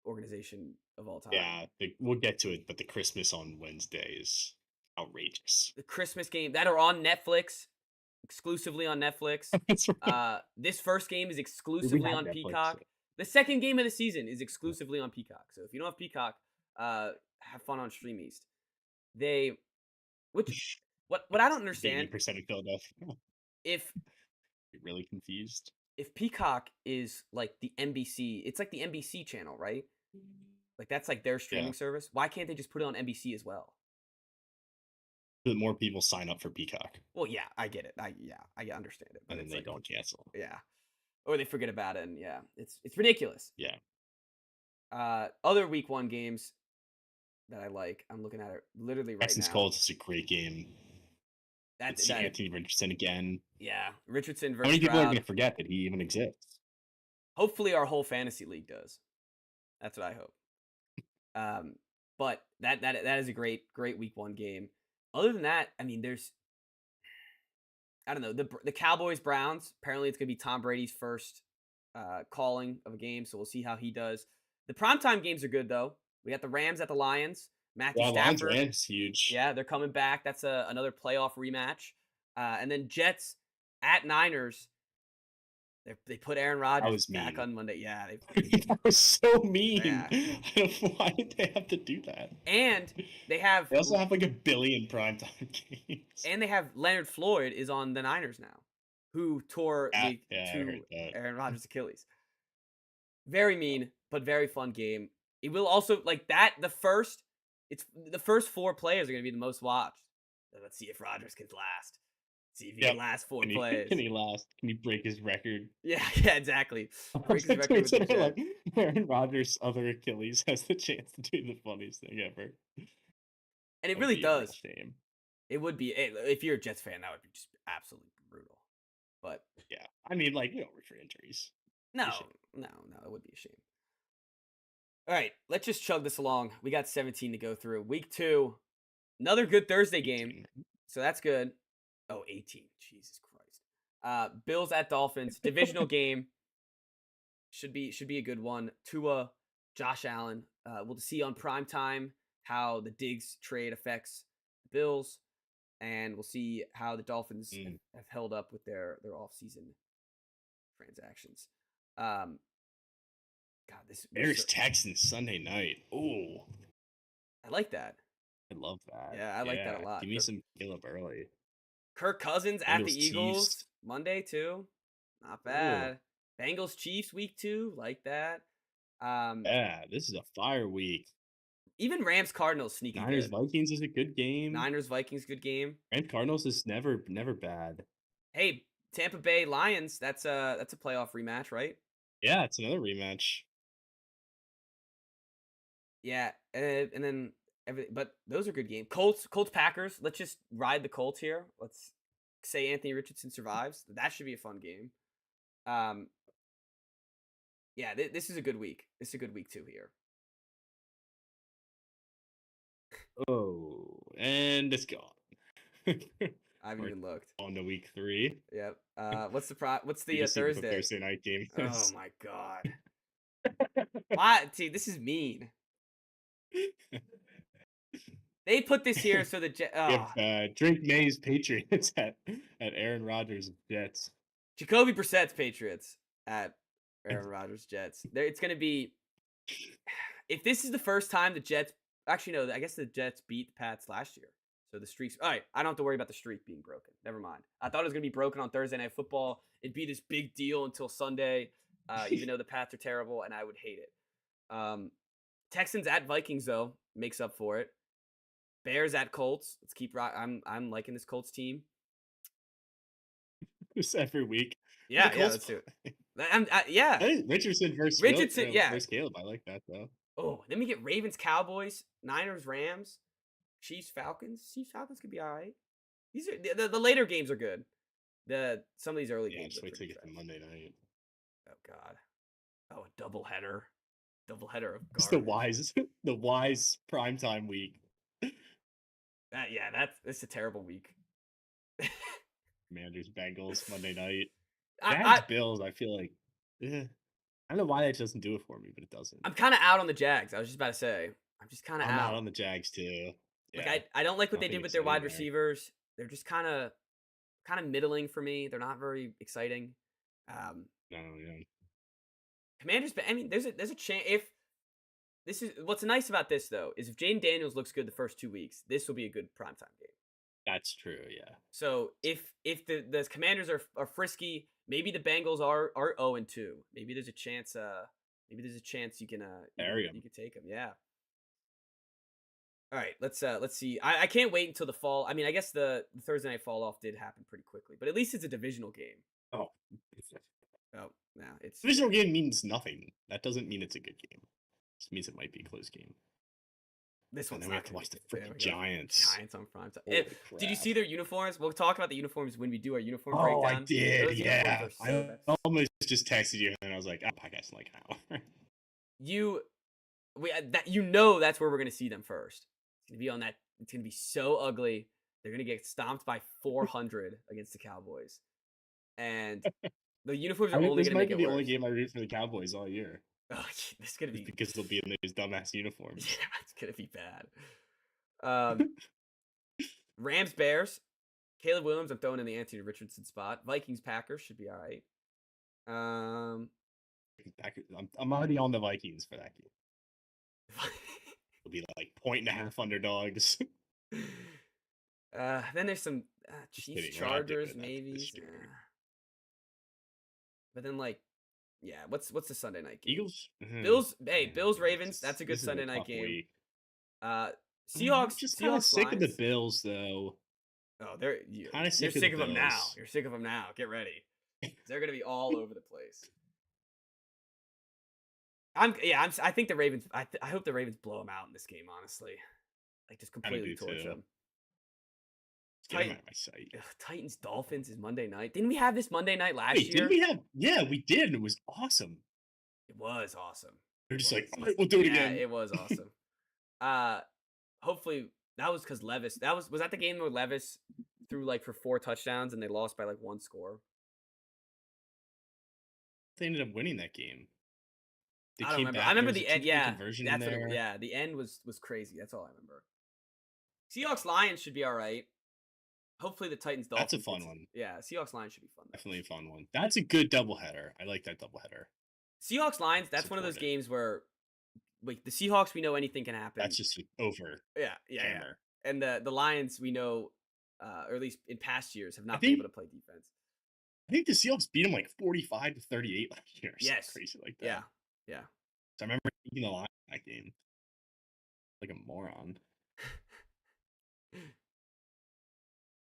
organization of all time. Yeah, we'll get to it, but the Christmas on Wednesday is outrageous. The Christmas game that are on Netflix, exclusively on Netflix. That's right. This first game is We exclusively have on Netflix. Peacock. The second game of the season is exclusively on Peacock. So if you don't have Peacock, have fun on Stream East. They, which what I don't understand 80% of Philadelphia. if You're really confused. Peacock is like the NBC, it's like the NBC channel, right? Like that's like their Yeah, streaming service. Why can't they just put it on NBC as well? the more people sign up for Peacock, Well, yeah, I get it. I understand it, but and then it's they like, don't cancel. yeah, or they forget about it, and yeah, it's ridiculous. Yeah, Other week one games that I like, I'm looking at it literally right Texans now. Colts is a great game. That See Anthony Richardson again. Yeah, Richardson How versus many people are going Stroud. to forget that he even exists? Hopefully, our whole fantasy league does. That's what I hope. But that is a great week one game. Other than that, I mean, there's I don't know the Cowboys Browns. Apparently, it's gonna be Tom Brady's first calling of a game, so we'll see how he does. The primetime games are good though. We got the Rams at the Lions. Matthew Yeah, Lions Stafford. Rams huge. Yeah, they're coming back. That's another playoff rematch. And then Jets at Niners. They put Aaron Rodgers was back mean. on Monday. Yeah, That was so mean. Yeah. Why did they have to do that? and they have They also have like a billion primetime games. and they have Leonard Floyd is on the Niners now, who tore Yeah, the I to heard that. Aaron Rodgers' Achilles. Very mean, but very fun game. It will also like that. It's the first four players are going to be the most watched. So let's see if Rodgers can last. See if he can last four plays. Can he last? Can he break his record? Yeah, exactly. Breaks his record with the Jets. Like Aaron Rodgers' other Achilles has the chance to do the funniest thing ever. And it That would really be a real does. shame. It would be if you're a Jets fan, that would be just absolutely brutal. But Yeah, I mean, like we don't root for injuries. no, it would be a shame. All right, let's just chug this along. We got 17 to go through. Week 2, another good Thursday game. So that's good. Oh, 18. Jesus Christ. Bills at Dolphins, divisional game. Should be a good one. Tua, Josh Allen. We'll see on prime time how the Diggs trade affects the Bills, and we'll see how the Dolphins have held up with their offseason transactions. God, Bears Texans Sunday night. Oh, I like that. I love that. Yeah, I like that a lot. Give me some Caleb early. Kirk Cousins at the Bengals, Eagles Chiefs. Monday too. Not bad. Bengals Chiefs week 2, like that. Yeah, this is a fire week. Even Rams Cardinals sneaky Niners good. Vikings is a good game. Niners Vikings good game. Rams Cardinals is never bad. Hey, Tampa Bay Lions, that's a playoff rematch, right? Yeah, it's another rematch. Yeah, and then everything, but those are good games. Colts Packers. Let's just ride the Colts here. Let's say Anthony Richardson survives. That should be a fun game. Yeah, this is a good week. This is a good week 2 here. Oh, and it's gone. I haven't even looked. On to week 3. Yep. What's the Thursday? Thursday night game. Oh my god. Why? See, this is mean. They put this here so the Drink May's Patriots at Aaron Rodgers Jets. Jacoby Brissett's Patriots at Aaron Rodgers Jets. It's going to be if this is the first time the Jets actually no, I guess the Jets beat the Pats last year. So the streaks. All right, I don't have to worry about the streak being broken. Never mind. I thought it was going to be broken on Thursday Night Football. It'd be this big deal until Sunday, even though the Pats are terrible and I would hate it. Texans at Vikings though makes up for it. Bears at Colts. Let's keep rock. I'm liking this Colts team. Just every week. Yeah, let's do it. Yeah. Richardson versus versus Caleb. I like that though. Oh, then we get Ravens, Cowboys, Niners, Rams, Chiefs, Falcons. Chiefs, Falcons could be all right. These are the later games are good. Some of these early games. Just wait till you get to Monday night. Oh God. Oh, a doubleheader. doubleheader of It's garbage. the wise primetime week. Yeah, that's a terrible week. Commanders, Bengals, Monday night. I, Jags, I Bills, I feel like, I don't know why that doesn't do it for me, but it doesn't. I'm kind of out on the Jags. I was just about to say. I'm just kind of I'm out out. on the Jags too. Like Yeah, I don't like what they nothing did with their exciting wide there. receivers. They're just kind of middling for me. They're not very exciting. Um, No, yeah. Commanders, but I mean, there's a chance if this is what's nice about this though is if Jaden Daniels looks good the first 2 weeks, this will be a good primetime game. That's true. Yeah. So if the Commanders are frisky, maybe the Bengals are 0-2. Maybe there's a chance. Maybe there's a chance you can Bury 'em. you can take them. Yeah. All right, let's see. I can't wait until the fall. I mean, I guess the Thursday night fall off did happen pretty quickly, but at least it's a divisional game. Oh, Oh, no, it's divisional game means nothing. That doesn't mean it's a good game. It just means it might be a close game. this And one's then we not have to gonna watch the be- there freaking we go. Giants. Giants on prime time. Holy Did you crap. see their uniforms? We'll talk about the uniforms when we do our uniform Oh, I breakdown. did. Those Yeah. uniforms are so I bad. almost just texted you and I was like, I'll podcast in like an hour. That's where we're gonna see them first. It's gonna be on that. It's gonna be so ugly. They're gonna get stomped by 400 against the Cowboys, and the uniforms are only This gonna might make be it the worse. only game I root for the Cowboys all year. Oh, this is gonna Just be because they'll be in those dumbass uniforms. yeah, it's gonna be bad. Rams Bears. Caleb Williams, I'm throwing in the Anthony Richardson spot. Vikings Packers should be all right. I'm already on the Vikings for that game. It'll be like 1.5 underdogs. Then there's some Just Chiefs kidding, we're not doing Chargers that maybe. this year. But then yeah, what's the Sunday night game? Eagles? Bills. Yeah, Hey, Bills Ravens. this- That's a good this is Sunday night tough game. week. Seahawks. I'm just kind of sick of the Lions. Bills, though. Oh, Kinda you're sick of the sick of them now. Bills. You're sick of them now. Get ready. They're gonna be all over the place. I think the Ravens. I hope the Ravens blow them out in this game. Honestly, like just Kinda completely do torch too. them. Get 'em out of my sight. Titans Dolphins is Monday night. Didn't we have this Monday night last Wait, year? didn't we have? Yeah, we did. And it was awesome. It was awesome. They're just like, was. all right, we'll do it Yeah, again. it was awesome. Hopefully that was because Levis. Was that the game where Levis threw like for 4 touchdowns and they lost by like 1 score. They ended up winning that game. They I don't came remember. back, I there remember was a the end. 2-point Yeah, conversion that's in what. there. Yeah, the end was crazy. That's all I remember. Seahawks Lions should be all right. Hopefully the Titans Dolphins. That's a fun one. Yeah, Seahawks Lions should be fun. Definitely a fun one. That's a good doubleheader. I like that doubleheader. Seahawks Lions. That's one of those Support it. games where, like the Seahawks, we know anything can happen. That's just over. yeah. Hammer. And the Lions, we know, or at least in past years, have not been think- able to play defense. I think the Seahawks beat them like 45-38 last year. Or something Yes. crazy like that. Yeah. So I remember taking the line in that game. Like a moron.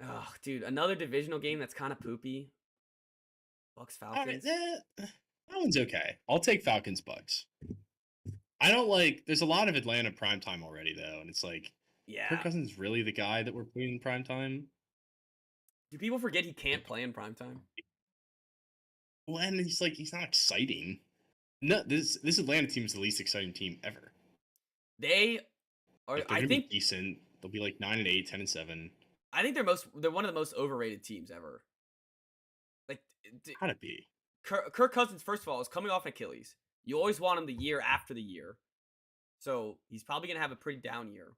Oh, dude, another divisional game that's kind of poopy. Bucks All right, Falcons. that one's okay. I'll take Falcons Bucks. I don't like. There's a lot of Atlanta primetime already though, and it's like Yeah. Kirk Cousins is really the guy that we're putting in primetime. Do people forget he can't play in primetime? Well, and he's not exciting. No, this Atlanta team is the least exciting team ever. They are. Like, they're I gonna think. be decent. They'll be like 9-8, 10-7. I think they're one of the most overrated teams ever. Like Gotta be. Kirk Cousins, first of all, is coming off an Achilles. You always want him the year after the year, so he's probably gonna have a pretty down year.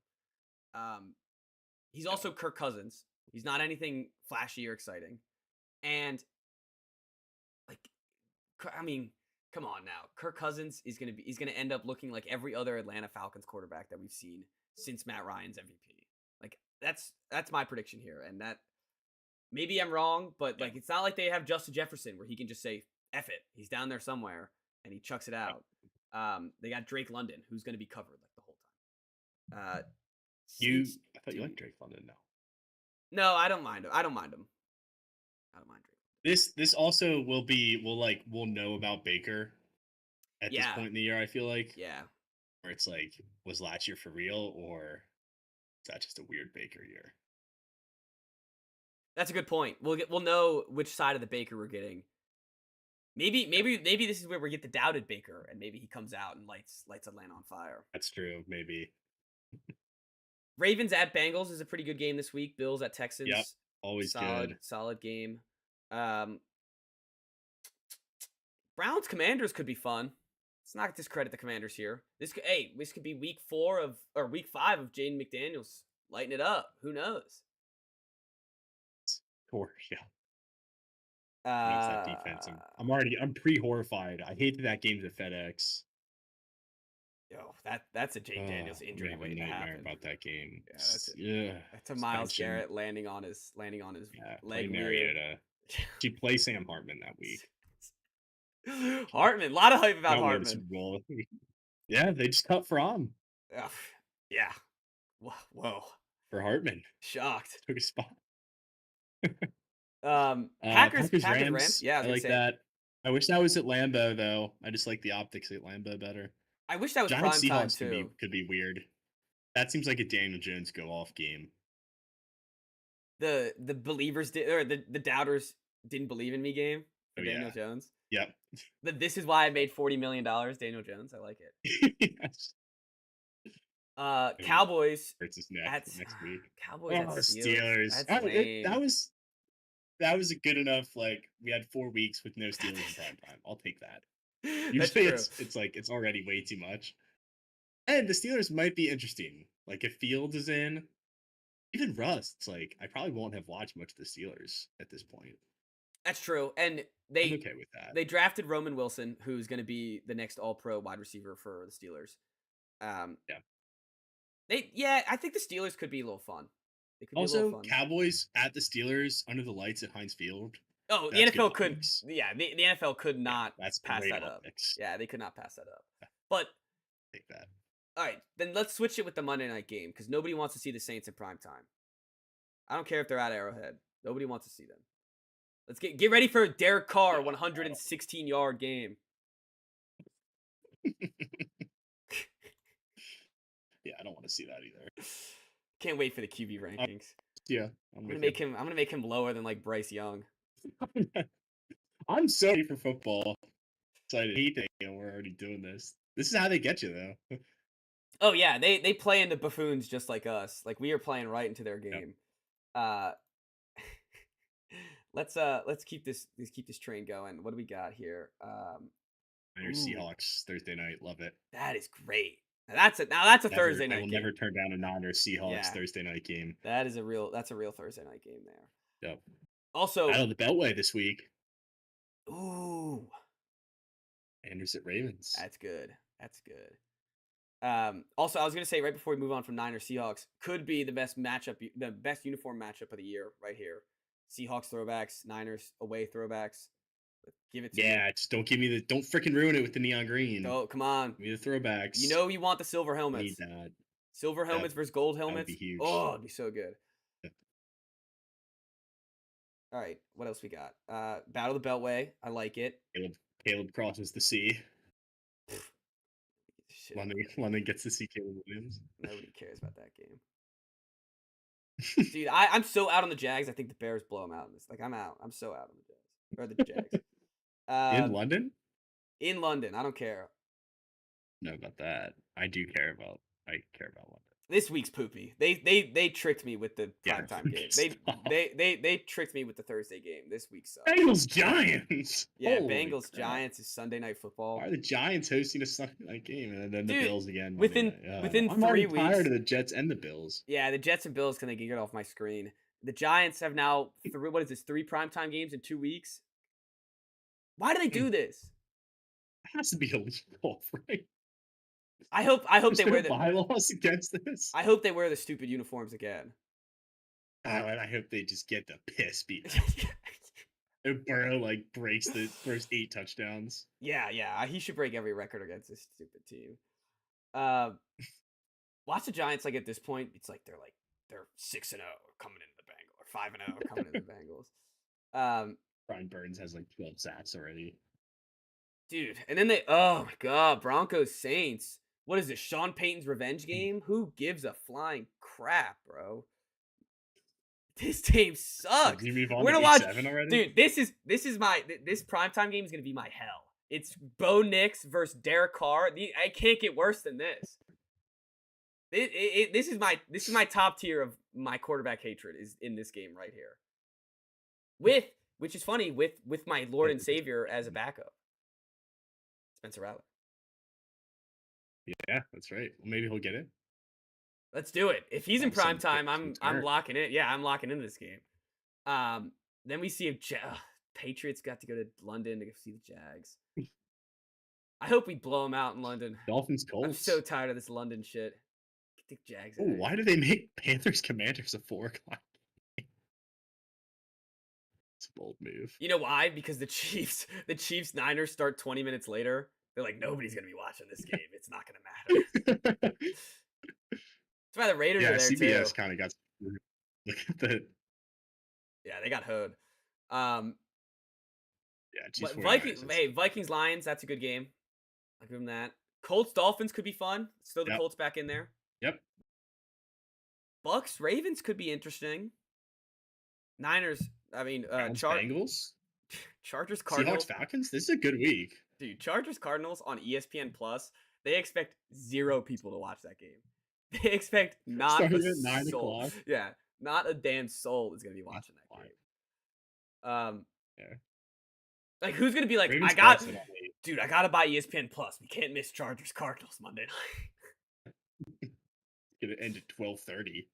He's also Kirk Cousins. He's not anything flashy or exciting, and like, I mean, come on now. Kirk Cousins is gonna end up looking like every other Atlanta Falcons quarterback that we've seen since Matt Ryan's MVP. Like that's my prediction here, and that maybe I'm wrong, but like it's not like they have Justin Jefferson where he can just say F it. He's down there somewhere and he chucks it out. They got Drake London who's going to be covered like the whole time. I thought you liked Drake London now. No, I don't mind him. I don't mind Drake. This also we'll know about Baker at this point in the year. I feel like Yeah. where it's like, was last year for real or is that just a weird Baker year? That's a good point. We'll know which side of the Baker we're getting Maybe this is where we get the doubted Baker, and maybe he comes out and lights Atlanta on fire. That's true. Maybe. Ravens at Bengals is a pretty good game this week. Bills at Yep. Texans, Always solid good. solid game. Um, Browns Commanders could be fun. Let's not discredit the Commanders here. This could be week 5 of Jaden McDaniels lighting it up. Who knows? Or yeah. Who knows that defense? Uh, I'm pre-horrified. I hate that game's at FedEx. that's a Jaden Daniels I'm injury gonna have a waiting to nightmare happen. about that game. Yeah, that's it. Yeah. That's a Miles Suspension. Garrett landing on his Yeah, play leg weird. Mariota. She play Sam Hartman that week. Hartman, a lot of hype about Not win the Hartman. Super Bowl. Yeah, they just cut Fromm Ugh, yeah. Whoa. for Hartman. Shocked. Took a spot. Packers Packers Rams. Rams. Yeah, I was I gonna like say. that. I wish that was at Lambeau though. I just like the optics at Lambeau better. I wish that was Giants prime time Seahawks too. could be weird. That seems like a Daniel Jones go off game. The believers did, or the doubters didn't believe in me game for Oh Daniel yeah. Jones. Yep. This is why I made $40 million. Daniel Jones, I like it. Yes. Cowboys. Hurts his neck That's next week. Cowboys. Oh, At Steelers. That's lame. That was a good enough. Like we had 4 weeks with no Steelers in prime time. I'll take that. That's Usually true. it's already way too much. And the Steelers might be interesting. Like if Fields is in, even Russ, it's like I probably won't have watched much of the Steelers at this point. That's true. And I'm okay with that. they drafted Roman Wilson, who's going to be the next All-Pro wide receiver for the Steelers. I think the Steelers could be a little fun. They could be a little fun. Cowboys at the Steelers under the lights at Heinz Field. Oh, the NFL could. Yeah, the NFL could not that's pass that up. Yeah, they could not pass that up. But take that. All right, then let's switch it with the Monday night game because nobody wants to see the Saints in prime time. I don't care if they're at Arrowhead. Nobody wants to see them. Let's get ready for Derek Carr 116-yard game. Yeah, I don't want to see that either. Can't wait for the QB rankings. Yeah, I'm gonna make him lower than like Bryce Young. I'm sorry for football. Excited. We're already doing this. This is how they get you though. Oh yeah, they play into buffoons just like us. Like we are playing right into their game. Yep. Let's keep this train going. What do we got here? Seahawks Thursday night. Love it. That is great. That's a Thursday night. I will game. never turn down a Niners Seahawks Thursday night game. That's a real Thursday night game there. Yep. Also, out of the Beltway this week. Ooh. Anders at Ravens. That's good. Also, I was gonna say right before we move on from Niners Seahawks, could be the best uniform matchup of the year right here. Seahawks throwbacks, Niners away throwbacks. Give it to me. Just don't freaking ruin it with the neon green. Oh, come on. Give me the throwbacks. You know you want the silver helmets. Need that. Silver helmets versus gold helmets. That would be huge. Oh, it'd be so good. All right, what else we got? Battle of the Beltway. I like it. Caleb crosses the sea. London gets to see Caleb Williams. Nobody cares about that game. Dude, I'm so out on the Jags. I think the Bears blow them out in this. Like, I'm out. I'm so out on the Jags. Or the Jags. In London? In London. I don't care. No, about that. I care about London. This week's poopy. They tricked me with the primetime game. They tricked me with the Thursday game. This week sucks. Bengals Giants. Yeah, Bengals Giants is Sunday Night Football. Why are the Giants hosting a Sunday night game and then the Bills again? Within 3 weeks. I'm tired of the Jets and the Bills. Yeah, the Jets and Bills can get off my screen. The Giants have now 3 primetime games in 2 weeks. Why do they do this? It has to be illegal, right? I hope they wear the bylaws against this. I hope they wear the stupid uniforms again. And I hope they just get the piss beat. If Burrow breaks the first 8 touchdowns. Yeah, he should break every record against this stupid team. Watch the Giants at this point. It's like they're 6-0 coming into the Bengals, or 5-0 coming into the Bengals. Brian Burns has 12 sacks already. Dude, and then oh my god, Broncos Saints. What is this, Sean Payton's revenge game? Who gives a flying crap, bro? This game sucks. Did you move on We're to gonna week watch, 7 already? dude. This is my this primetime game is gonna be my hell. It's Bo Nix versus Derek Carr. I can't get worse than this. This is my top tier of my quarterback hatred is in this game right here. Which is funny with my Lord and Savior as a backup, Spencer Rattler. Yeah, that's right. Well, maybe he'll get it. Let's do it. If he's in prime time, I'm start. locking it. Yeah, I'm locking into this game. Then we see if Patriots got to go to London to go see the Jags. I hope we blow them out in London. Dolphins, I'm Colts. so tired of this London shit. Get the Jags. Oh, why do they make Panthers Commanders a 4 o'clock? It's a bold move. You know why? Because the Chiefs Niners start 20 minutes later. They're like, nobody's gonna be watching this game. It's not gonna matter. That's why the Raiders are there CBS too. kind of got. Look at the. Yeah, they got hoed. Yeah, Vikings Lions. That's a good game. I'll give them that. Colts Dolphins could be fun. Throw the Colts back in there. Yep. Bucks Ravens could be interesting. Niners. I mean, Bengals. Chargers Cardinals. Seahawks Falcons. This is a good week. Dude, Chargers Cardinals on ESPN Plus. They expect 0 people to watch that game. They expect not Starting a at 9 soul. o'clock. Yeah, not a damn soul is gonna be watching that game. Yeah. Like who's gonna be like, Ravens I gotta buy ESPN Plus. We can't miss Chargers Cardinals Monday night. Gonna end at 12:30.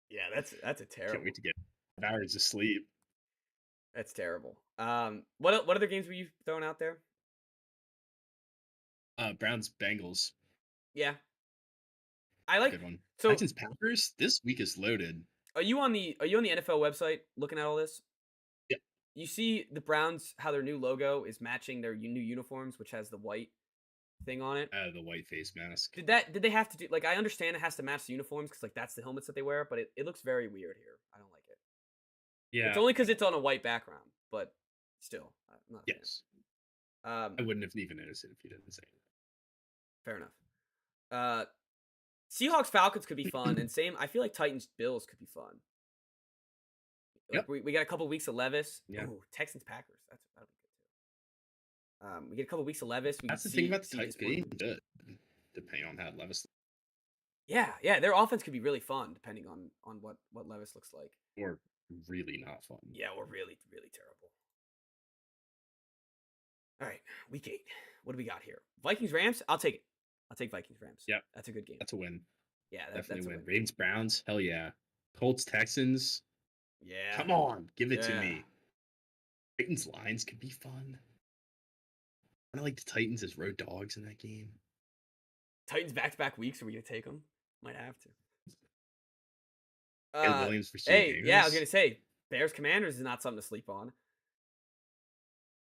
Yeah, that's a terrible. Can't wait to get hours of sleep. That's terrible. What other games were you throwing out there? Browns Bengals. Yeah, I like Good one. So Titans Packers. This week is loaded. Are you on the NFL website looking at all this? Yeah. You see the Browns how their new logo is matching their new uniforms, which has the white thing on it. The white face mask. Did they have to do like I understand it has to match the uniforms because like that's the helmets that they wear, but it looks very weird here. I don't like it. Yeah. It's only because it's on a white background, but still, I'm not. Yes. I wouldn't have even noticed it if you didn't say it. Fair enough. Seahawks Falcons could be fun, and same. I feel like Titans Bills could be fun. Like we got a couple weeks of Levis. Yeah. Ooh, Texans Packers. That'll be good too. We get a couple weeks of Levis. That's the thing about the Titans being good, depending on how Levis. Yeah, their offense could be really fun depending on what Levis looks like. Or really not fun. Yeah, or really really terrible. All right, week 8. What do we got here? Vikings Rams. I'll take it. I'll take Vikings Rams. Yep. That's a good game. That's a win. Yeah, Definitely that's a win. win. Ravens Browns. Hell yeah. Colts Texans. Yeah. Come on, give it to me. Titans Lions could be fun. I like the Titans as road dogs in that game. Titans back-to-back weeks. Are we gonna take them? Might have to. Williams for yeah, I was gonna say Bears Commanders is not something to sleep on.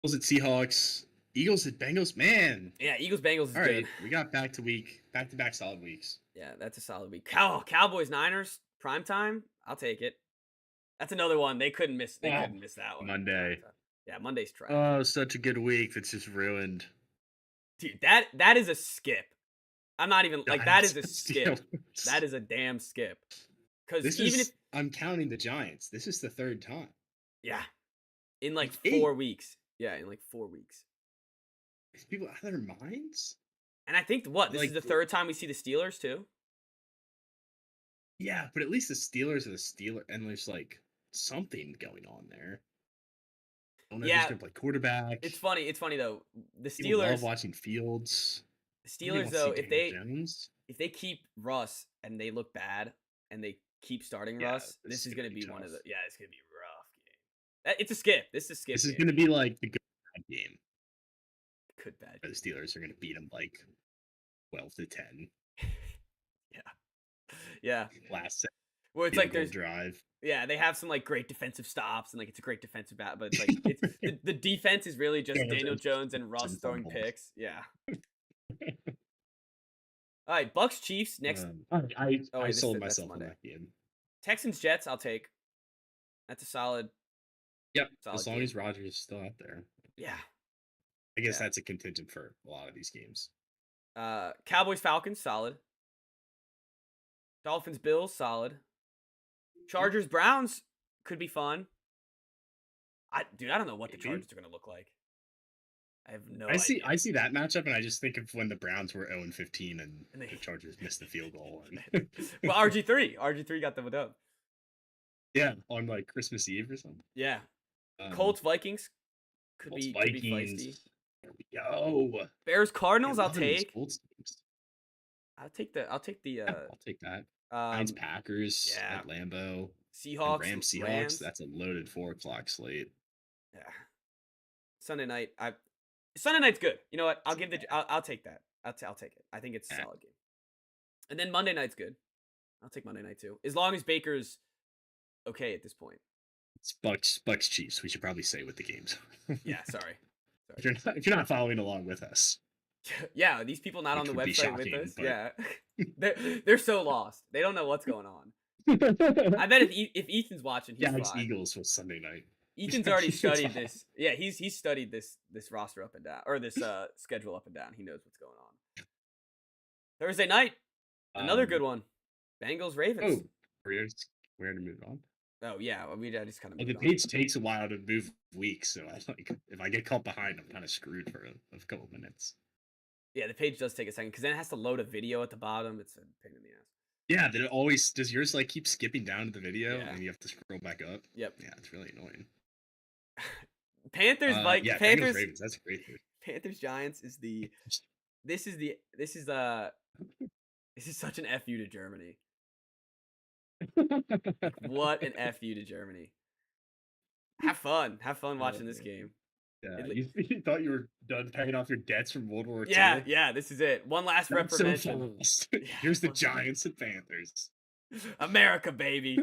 Eagles at Seahawks. Eagles at Bengals. Man. Yeah, Eagles Bengals is all right, good. We got back-to-back solid weeks. Yeah, that's a solid week. Cowboys Niners prime time. I'll take it. That's another one they couldn't miss. They couldn't miss that one. Monday. Yeah, Monday's trash. Oh, such a good week that's just ruined. Dude, that is a skip. I'm not even like that is a skip. That is a damn skip. Because if I'm counting the Giants. This is the 3rd time. Yeah, in like 4 weeks. Yeah, in like 4 weeks. These people out of their minds. And I think this is the 3rd time we see the Steelers too. Yeah, but at least the Steelers are the Steelers, and there's like something going on there. I don't know who's gonna play quarterback. It's funny though. The Steelers people love watching Fields. The Steelers though, if they keep Russ and they look bad and they keep starting Russ, this is gonna be one of the it's gonna be a rough game. It's a skip. This is a skip. This is gonna be like the good bad game. Good bad. Where the Steelers are gonna beat them like 12-10. Yeah. Last second. Well, it's like there's drive. Yeah, they have some like great defensive stops and like it's a great defensive bat, but it's like the defense is really just Daniel Jones and Russ throwing picks. Yeah. All right, Bucks Chiefs next. I sold myself on that game. Texans Jets, I'll take. That's a solid. Yep. As long as Rodgers is still out there. Yeah. I guess that's a contingent for a lot of these games. Cowboys Falcons, solid. Dolphins Bills, solid. Chargers Browns, could be fun. Dude, I don't know what the Maybe. Chargers are gonna look like. I have no I see idea. I see that matchup, and I just think of when the Browns were 0-15 and And they, the Chargers missed the field goal. And well, RG3 got them dub. yeah, on like Christmas Eve or something. Yeah, Um, Colts Vikings could Colts be feisty. Vikings. There we go. Bears You're Cardinals, I'll loving these take. Colts teams. I'll take the Yeah, I'll take that. Giants um Packers yeah, at Lambeau and Seahawks Rams Seahawks. Rams. That's a loaded 4 o'clock slate. Yeah. Sunday night. Sunday night's good. You know what? I'll take that. I'll take it. I think it's a solid game. And then Monday night's good. I'll take Monday night too. As long as Baker's okay at this point. It's Bucks Chiefs. We should probably say with the games. Yeah, sorry. If you're not following along with us. Yeah, these people not Which on the would be website with shocking, us. but- Yeah. they're so lost. They don't know what's going on. I bet if Ethan's watching, he's Jags fine. Eagles was Sunday night. Ethan's already studied this. Yeah, he's studied this roster up and down, or this schedule up and down. He knows what's going on. Thursday night, another good one. Bengals Ravens. Oh, we're to move on. Oh yeah, I just kind of. Well, the page takes a while to move weeks, so I like if I get caught behind, I'm kind of screwed for a couple minutes. Yeah, the page does take a second because then it has to load a video at the bottom. It's a pain in the ass. Yeah, does yours like keep skipping down to the video Yeah. and you have to scroll back up? Yep. Yeah, it's really annoying. Panthers Yeah, Panthers Ravens. That's a great dude. Panthers Giants is the this is such an FU to Germany. What an FU to Germany. Have fun watching this game. Yeah, you thought you were done paying off your debts from World War II? Yeah, this is it. One last Not so reprimand. fast. Here's the Giants and Panthers. America, baby.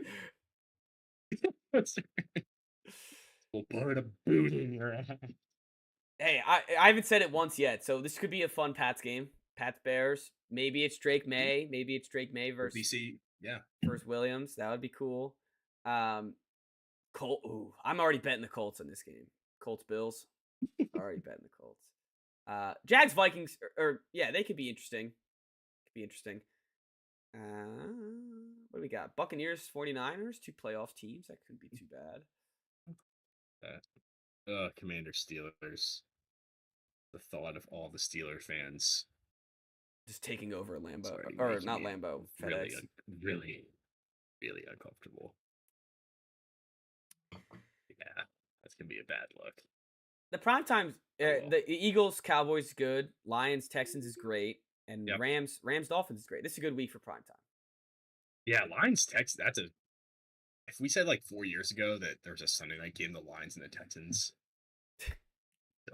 We'll put a boot in your ass. Hey, I haven't said it once yet, so this could be a fun Pats game. Pats Bears. Maybe it's Drake May. Maybe it's Drake May versus BC. Yeah. versus Williams. That would be cool. Colt. Ooh, I'm already betting the Colts in this game. Colts Bills. Already betting the Colts. Jags Vikings. Or yeah, they could be interesting. What do we got? Buccaneers 49ers. 2 playoff teams. That couldn't be too bad. Commander Steelers. The thought of all the Steeler fans Just taking over Lambeau. Sorry, Or making not me Lambeau. FedEx. really uncomfortable. Yeah, that's gonna be a bad look. The prime times, well. the Eagles Cowboys is good, Lions Texans is great, and Yep. Rams Dolphins is great. This is a good week for prime time. Yeah, Lions Texans. If we said like 4 years ago that there was a Sunday night game, the Lions and the Texans,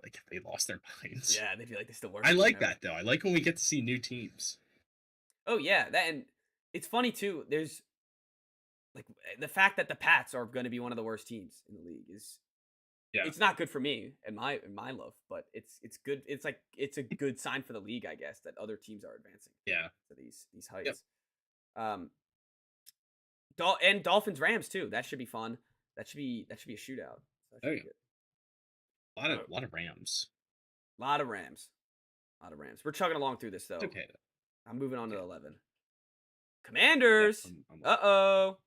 like they lost their minds. Yeah, they'd be like, this is the worst. I like team ever. that though. I like when we get to see new teams. Oh yeah, that, and it's funny too. There's like the fact that the Pats are going to be one of the worst teams in the league is. Yeah. It's not good for me and my love, but it's good. It's like it's a good sign for the league, I guess, that other teams are advancing. Yeah. To these heights. And Dolphins Rams too. That should be fun. That should be a shootout. So that should be good. A lot of Rams. Lot of Rams. We're chugging along through this though. It's okay. I'm moving on to 11. Commanders. Yeah, Uh-oh.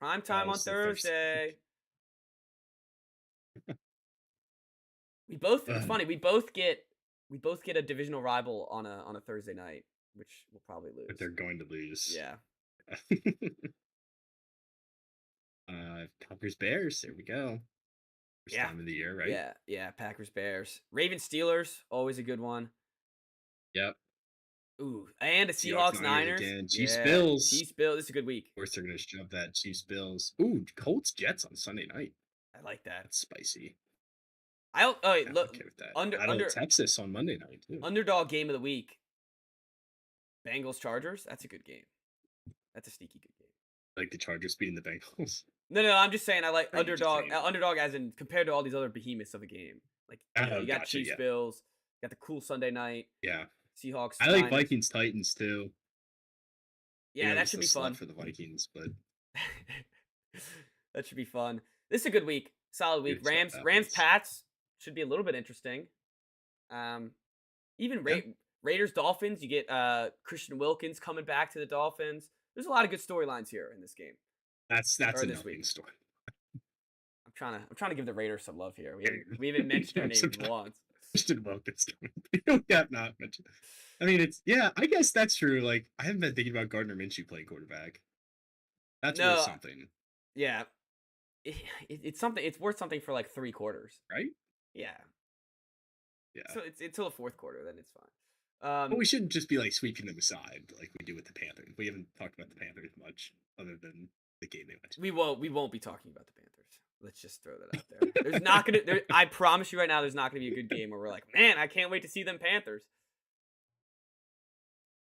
Prime time on it's the Thursday. It's funny, we both get a divisional rival on a Thursday night, which we'll probably lose. But they're going to lose. Yeah. Packers Bears. There we go. First time of the year, right? Yeah. Packers Bears. Ravens Steelers, always a good one. Yep. Ooh, and a Seahawks Niners. Again. Chiefs Bills. Chiefs Bills. This is a good week. Of course, they're going to shove that Chiefs Bills. Ooh, Colts Jets on Sunday night. I like that. That's spicy. Look, okay with that. under Texas on Monday night too. Underdog game of the week. Bengals Chargers. That's a good game. That's a sneaky good game. Like the Chargers beating the Bengals. No. I'm just saying I like Right, underdog. Underdog as in compared to all these other behemoths of the game. Like you got gotcha, Chiefs Bills. You got the cool Sunday night. Yeah. Seahawks. I like Niners. Vikings Titans too. Yeah, that should be fun for the Vikings, but that should be fun. This is a good week. Solid week. Rams Pats should be a little bit interesting. Even Raiders Dolphins, you get Christian Wilkins coming back to the Dolphins. There's a lot of good storylines here in this game. That's a this nothing week. story. I'm trying to give the Raiders some love here. We haven't mentioned their I'm names surprised once. Christian Wilkins. We have not mentioned. I mean, I guess that's true. Like, I haven't been thinking about Gardner Minshew playing quarterback. That's worth No, something, yeah, it's something. It's worth something for like 3 quarters. right? Yeah, Yeah. so it's until the fourth quarter, then it's fine. But we shouldn't just be like sweeping them aside like we do with the Panthers. We haven't talked about the Panthers much, other than the game they went to. We won't be talking about the Panthers. Let's just throw that out there. There's not gonna. I promise you right now, there's not gonna be a good game where we're like, man, I can't wait to see them Panthers.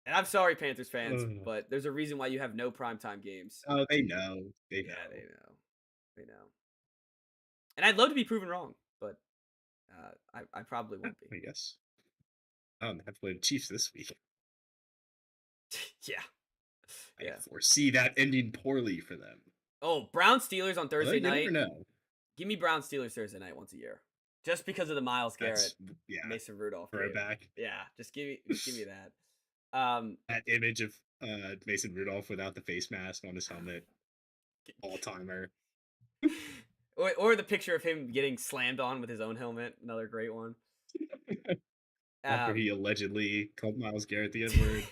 And I'm sorry, Panthers fans, Ugh. but there's a reason why you have no primetime games. Oh, they know. They Yeah, know. they know. And I'd love to be proven wrong, but I probably won't be. I guess. They have to play the Chiefs this week. Yeah. I foresee that ending poorly for them. Oh, Brown Steelers on Thursday You night. never know. Give me Brown Steelers Thursday night once a year, just because of the Miles Garrett, Mason Rudolph game. Throwback. Yeah, just give me that. That image of Mason Rudolph without the face mask on his helmet, all timer. Or the picture of him getting slammed on with his own helmet, another great one. After he allegedly called Miles Garrett the N-word.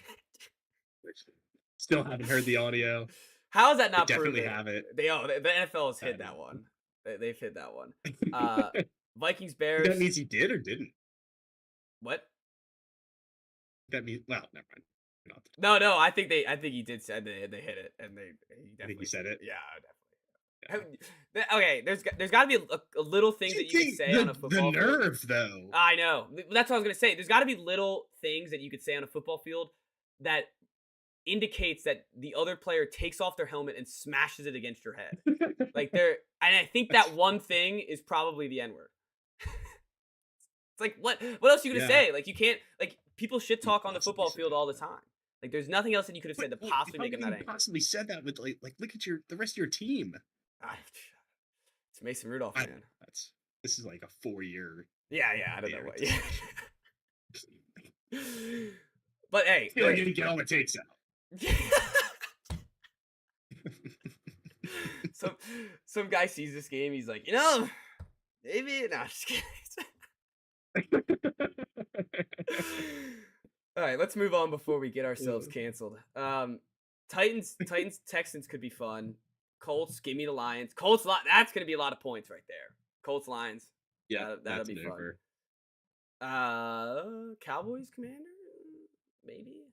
Still haven't heard the audio. How is that not definitely proven? have it. The NFL has hid that one. They've hid that one. Vikings Bears. That means he did or didn't. What? That means never mind. No. I think he did say they hit it, and I think he said it. Yeah, definitely. Okay, there's got to be a little thing that you could say on a football field. The nerve, though. I know. That's what I was gonna say. There's got to be little things that you could say on a football field that indicates that the other player takes off their helmet and smashes it against your head. Like and I think that one thing is probably the N-word. It's like what else are you gonna say? Like you can't people shit talk on the football field all the time. Like there's nothing else that you could have said to possibly make him that angry. Possibly said that with like look at the rest of your team. It's Mason Rudolph, man. This is like a 4-year. Yeah, I don't know what. But hey, I feel like you didn't get all the takes out. Some guy sees this game, he's like, maybe no, just kidding. All right, let's move on before we get ourselves canceled. Titans Texans could be fun. Colts, give me the Lions. That's gonna be a lot of points right there. Colts Lions. Yeah, that'll be fun. Cowboys Commander, maybe.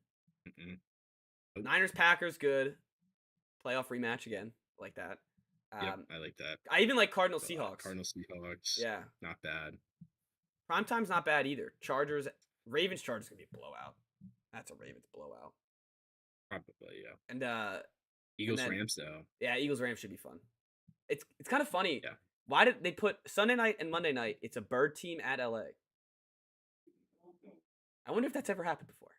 Niners Packers, good. Playoff rematch again, like that. I like that. I even like Cardinals Seahawks. Seahawks. Yeah, not bad. Primetime's not bad either. Ravens Chargers gonna be a blowout. That's a Ravens blowout. Probably, yeah. And Eagles Rams though. Yeah, Eagles Rams should be fun. It's kind of funny. Yeah. Why did they put Sunday night and Monday night? It's a bird team at LA. I wonder if that's ever happened before.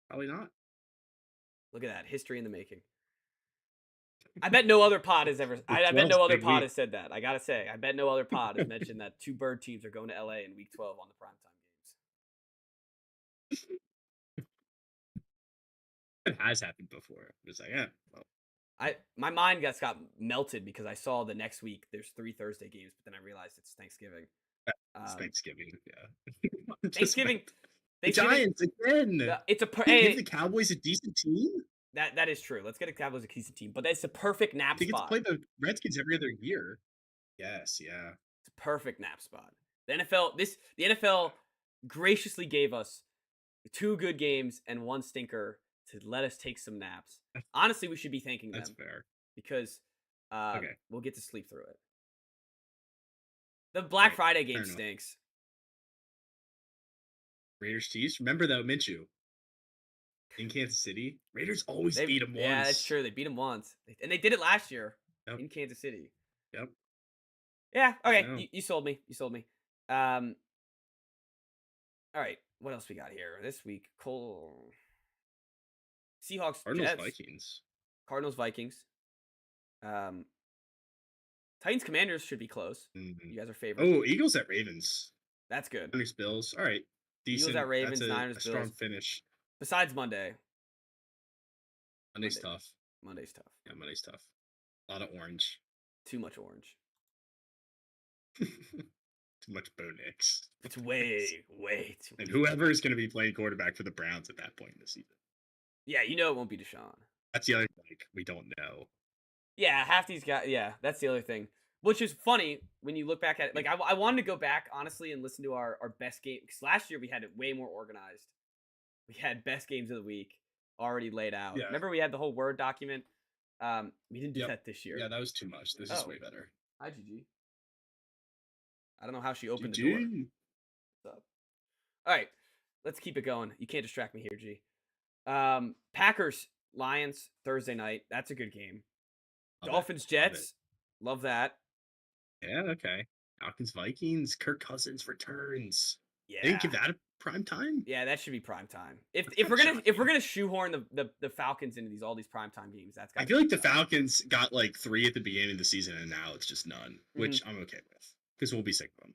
Probably not. Look at that, history in the making. I bet no other pod has ever. I bet no other pod has said that. I gotta say, I bet no other pod has mentioned that 2 bird teams are going to LA in Week 12 on the primetime games. It has happened before. It's like, well. My mind got melted because I saw the next week there's 3 Thursday games, but then I realized it's Thanksgiving. It's Thanksgiving, yeah. Thanksgiving. The Giants again. Give the Cowboys a decent team. That is true. Let's get a Cowboys a decent team, but that's a perfect nap spot. They get to play the Redskins every other year. Yes, yeah. It's a perfect nap spot. The NFL graciously gave us 2 good games and 1 stinker to let us take some naps. Honestly, we should be thanking them. That's fair. Because we'll get to sleep through it. The Black Friday game stinks. Raiders Chiefs. Remember though, Minshew in Kansas City. Raiders always beat them once. Yeah, that's true. They beat them once, and they did it last year in Kansas City. Yep. Yeah. Okay. You sold me. All right. What else we got here this week? Seahawks. Cardinals Jets. Vikings. Cardinals Vikings. Titans Commanders should be close. Mm-hmm. You guys are favored. Oh, Eagles at Ravens. That's good. Niners Bills. All right. Decent. Eagles at Ravens. That's Niners a strong Bills. finish. Besides Monday. Monday's tough. Monday's tough. Yeah, Monday's tough. A lot of orange. Too much orange. Too much Bo Nix. It's way too much. And whoever is going to be playing quarterback for the Browns at that point in the season. Yeah, you know it won't be Deshaun. That's the other thing we don't know. Yeah, half these guys. Yeah, that's the other thing. Which is funny when you look back at it. Like, I wanted to go back, honestly, and listen to our best game. Because last year we had it way more organized. We had best games of the week already laid out. Yeah. Remember we had the whole Word document? We didn't do that this year. Yeah, that was too much. This is way better. Hi, Gigi. I don't know how she opened the door. What's up? All right, let's keep it going. You can't distract me here, G. Packers, Lions, Thursday night. That's a good game. Dolphins, Jets. Love that. Yeah, okay. Falcons, Vikings. Kirk Cousins returns. Yeah. They didn't give that a prime time? Yeah, that should be prime time. If we're gonna shoehorn the Falcons into all these prime time games, that's I feel like the Falcons got like 3 at the beginning of the season and now it's just none, which I'm okay with. Because we'll be sick of them.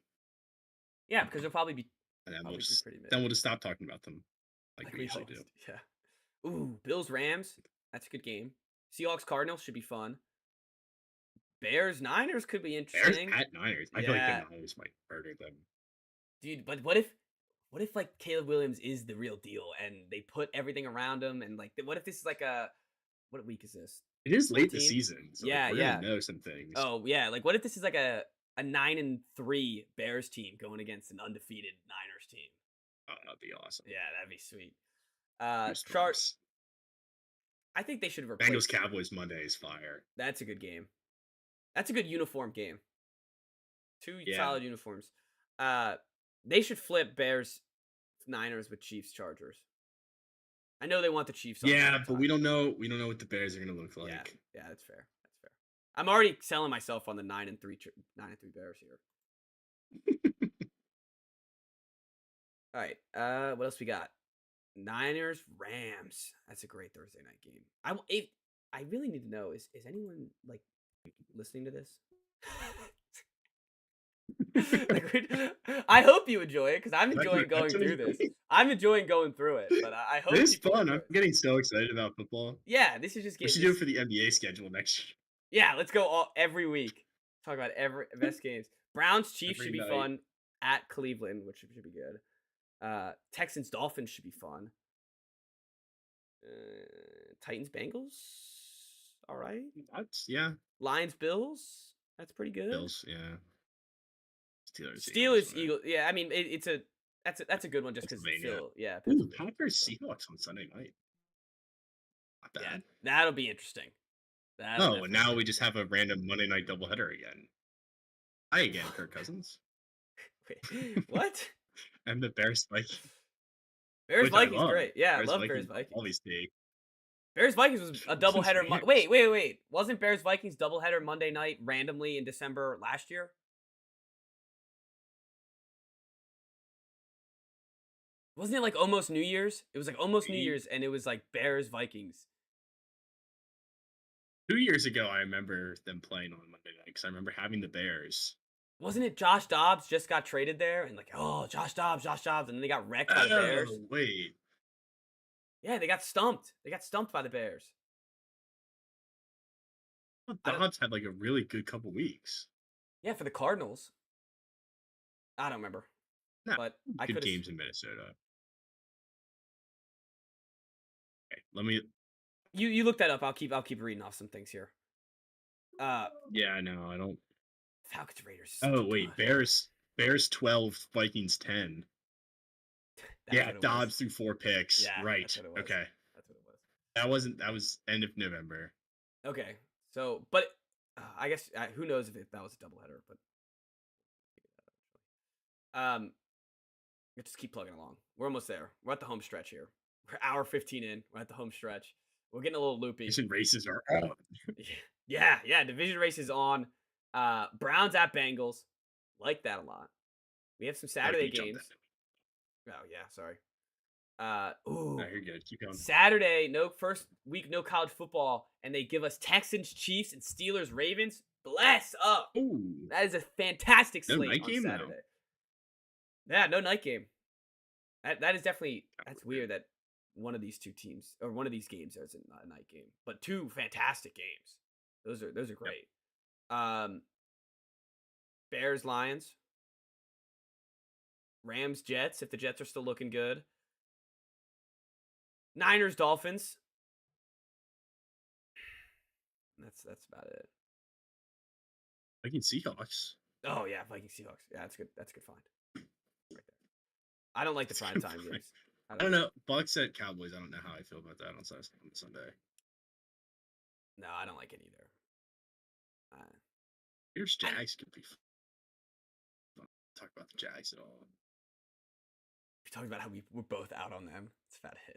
Yeah, because they'll probably be and then we'll just stop talking about them like we usually do. Yeah. Ooh, Bills Rams. That's a good game. Seahawks Cardinals should be fun. Bears Niners could be interesting. Bears at Niners. I feel like the Niners might murder them. Dude, but what if like Caleb Williams is the real deal and they put everything around him and like what if this is like what week is this? It is late this season. So we're gonna know some things. Oh yeah, like what if this is like a 9-3 Bears team going against an undefeated Niners team? Oh, that'd be awesome. Yeah, that'd be sweet. Charts. I think they should replace Bengals Cowboys Monday is fire. That's a good game. That's a good uniform game. 2 solid uniforms. They should flip Bears Niners with Chiefs Chargers. I know they want the Chiefs. Yeah, but we don't know. We don't know what the Bears are going to look like. Yeah, that's fair. That's fair. I'm already selling myself on the 9-3 Bears here. All right. What else we got? Niners Rams. That's a great Thursday night game. I really need to know is anyone like listening to this? I hope you enjoy it because I'm enjoying going through this. I'm enjoying going through it, but I hope it's fun. I'm getting so excited about football. Yeah, this is just. We should do it for the NBA schedule next year. Yeah, let's go every week. Talk about every best games. Browns Chiefs should be fun at Cleveland, which should be good. Texans Dolphins should be fun. Titans Bengals, all right. That's Lions Bills, that's pretty good. Bills, yeah. Steelers Eagles, yeah. I mean, that's a good one just because still, yeah. Ooh, Packers Seahawks on Sunday night. Not bad. Yeah, that'll be interesting. And now we just have a random Monday night doubleheader again. Hi again, Kirk Cousins. Wait, what? And the Bears Vikings. Bears Vikings, great. Yeah, I love Bears Vikings. Always take. Bears Vikings was a doubleheader. Wait. Wasn't Bears Vikings doubleheader Monday night randomly in December last year? Wasn't it like almost New Year's? It was like almost New Year's, and it was like Bears Vikings. 2 years ago, I remember them playing on Monday night because I remember having the Bears. Wasn't it Josh Dobbs just got traded there? And like, oh, Josh Dobbs, and then they got wrecked by the Bears. Wait. Yeah, they got stumped. They got stumped by the Bears. Dobbs had like a really good couple weeks. Yeah, for the Cardinals. I don't remember. No, but good games in Minnesota. Okay, let me. You look that up. I'll keep reading off some things here. Yeah, no, I don't. Falcons Raiders. Oh wait, Bears 12, Vikings 10. Yeah, Dobbs threw 4 picks. Yeah, right. Okay. That's what it was. That was end of November. Okay. So, but I guess who knows if that was a doubleheader, but let's just keep plugging along. We're almost there. We're at the home stretch here. We're hour 15 in. We're at the home stretch. We're getting a little loopy. Division races are on. Yeah. Division races on. Browns at Bengals. Like that a lot. We have some Saturday games. Oh yeah, sorry. No, you're good. Keep going. Saturday, first week, no college football, and they give us Texans, Chiefs, and Steelers, Ravens. Bless up. Ooh. That is a fantastic slate night on game Saturday. Now. Yeah, no night game. That is definitely weird that one of these two teams or one of these games is a night game, but 2 fantastic games. Those are great. Um, Bears, Lions, Rams, Jets. If the Jets are still looking good, Niners, Dolphins. That's about it. Vikings Seahawks. Oh yeah, Vikings, Seahawks. Yeah, that's good. That's a good find. Right there. I don't like the prime time games. I don't know. Bucks at Cowboys. I don't know how I feel about that on Sunday. No, I don't like it either. Here's Jags could be fun. Talk about the Jags at all. We talked about how we're both out on them. It's about it.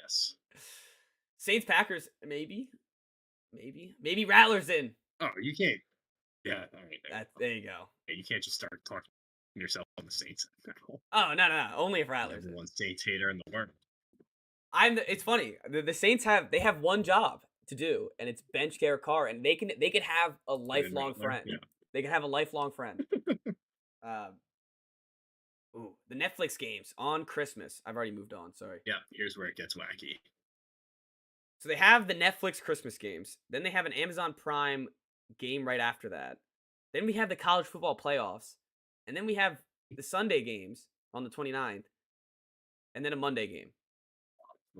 Yes. Saints, Packers, maybe Rattlers in. Oh, you can't. Yeah, all right. There you go. Yeah, you can't just start talking yourself on the Saints. Oh no, only if Rattlers. Number one Saints hater in the world. It's funny. The Saints have one job to do, and it's bench Garrett Carr, and they could have a lifelong friend. Yeah. They could have a lifelong friend. Ooh, the Netflix games on Christmas. I've already moved on. Sorry. Yeah, here's where it gets wacky. So they have the Netflix Christmas games. Then they have an Amazon Prime game right after that. Then we have the college football playoffs. And then we have the Sunday games on the 29th. And then a Monday game.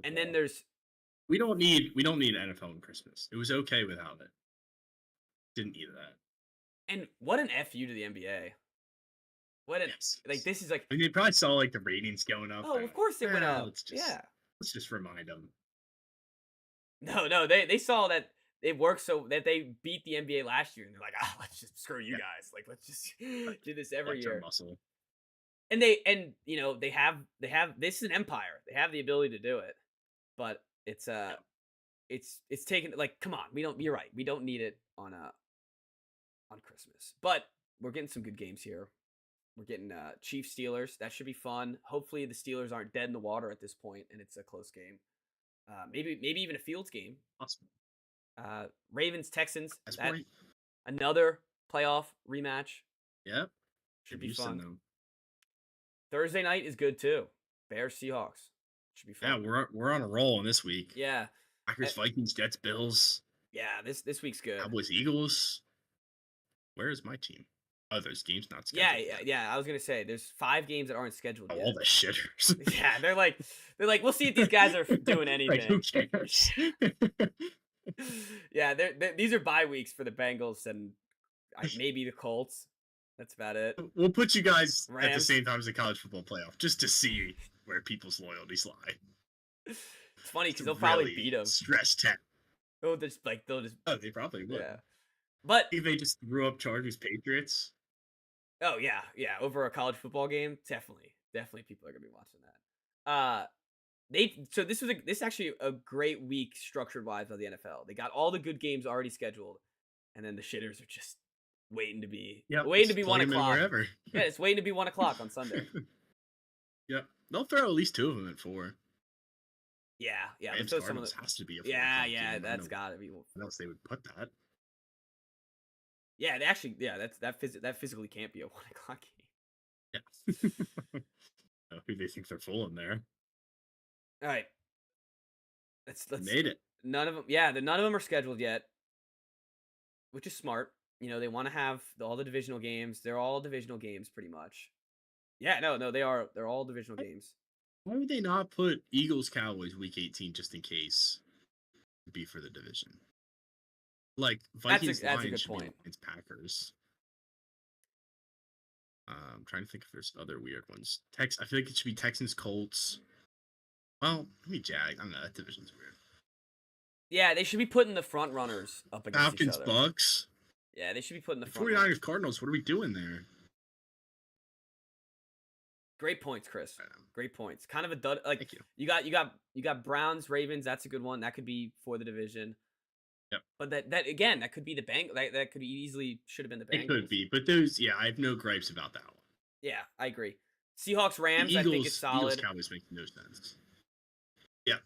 And then there's we don't need NFL on Christmas. It was okay without it. Didn't need that. And what an FU to the NBA. What an like this is like I mean, they probably saw like the ratings going up. Oh, of course they went up. Let's just remind them. No, they saw that it worked so that they beat the NBA last year, and they're like, let's just screw you guys. Like, let's just do this every year. Muscle. And they have this is an empire. They have the ability to do it, but it's taken like come on. You're right. We don't need it on Christmas, but we're getting some good games here. We're getting Chiefs Steelers. That should be fun. Hopefully the Steelers aren't dead in the water at this point, and it's a close game. Maybe even a Fields game. Awesome. Ravens Texans. That another playoff rematch. Yep. Should be fun. Thursday night is good too. Bears Seahawks. Should be fun. Yeah, we're on a roll this week. Yeah. Packers, Vikings, Jets, Bills. Yeah, this week's good. Cowboys, Eagles. Where is my team? Oh, there's games not scheduled. Yeah. I was gonna say there's 5 games that aren't scheduled yet. All the shitters. Yeah, they're like, we'll see if these guys are doing anything. Like, who cares? Yeah, these are bye weeks for the Bengals and maybe the Colts. That's about it. We'll put you guys at the same time as the college football playoff just to see where people's loyalties lie. It's funny because they'll probably beat them. Stress test. They'll just. Oh, they probably would. Yeah. But if they just threw up Chargers Patriots. Oh yeah. Over a college football game, definitely people are gonna be watching that. This is actually a great week structured wise by the NFL. They got all the good games already scheduled, and then the shitters are just waiting to be 1 o'clock. Wherever. Yeah, it's waiting to be 1 o'clock on Sunday. Yep, they'll throw at least 2 of them at 4. Yeah. Rams Cardinals has to be a 4 o'clock game. That's gotta be. What else they would put that? Yeah, they actually. Yeah, that physically can't be a 1 o'clock game. Yeah. Who they think they're fooling there? All right. Let's made it. None of them. Yeah, none of them are scheduled yet, which is smart. They want to have all the divisional games. They're all divisional games, pretty much. Yeah, no, they are. They're all divisional games. Why would they not put Eagles Cowboys week 18 just in case? Be for the division. Like Vikings, that's a good point. It's Packers. I'm trying to think if there's other weird ones. I feel like it should be Texans, Colts. Well, maybe Jags. I don't know. That division's weird. Yeah, they should be putting the front runners up against Falcons, each other. Bucks. Yeah, they should be putting the front 49ers, runners. Cardinals. What are we doing there? Great points, Chris. Great points. Kind of a dud. Like Thank you. You got Browns, Ravens. That's a good one. That could be for the division. Yep. But that could be the Bengals. That could easily should have been the Bengals. It could be, but those. Yeah, I have no gripes about that one. Yeah, I agree. Seahawks, Rams. Eagles, I think it's solid. Eagles, Cowboys make no sense. Yeah.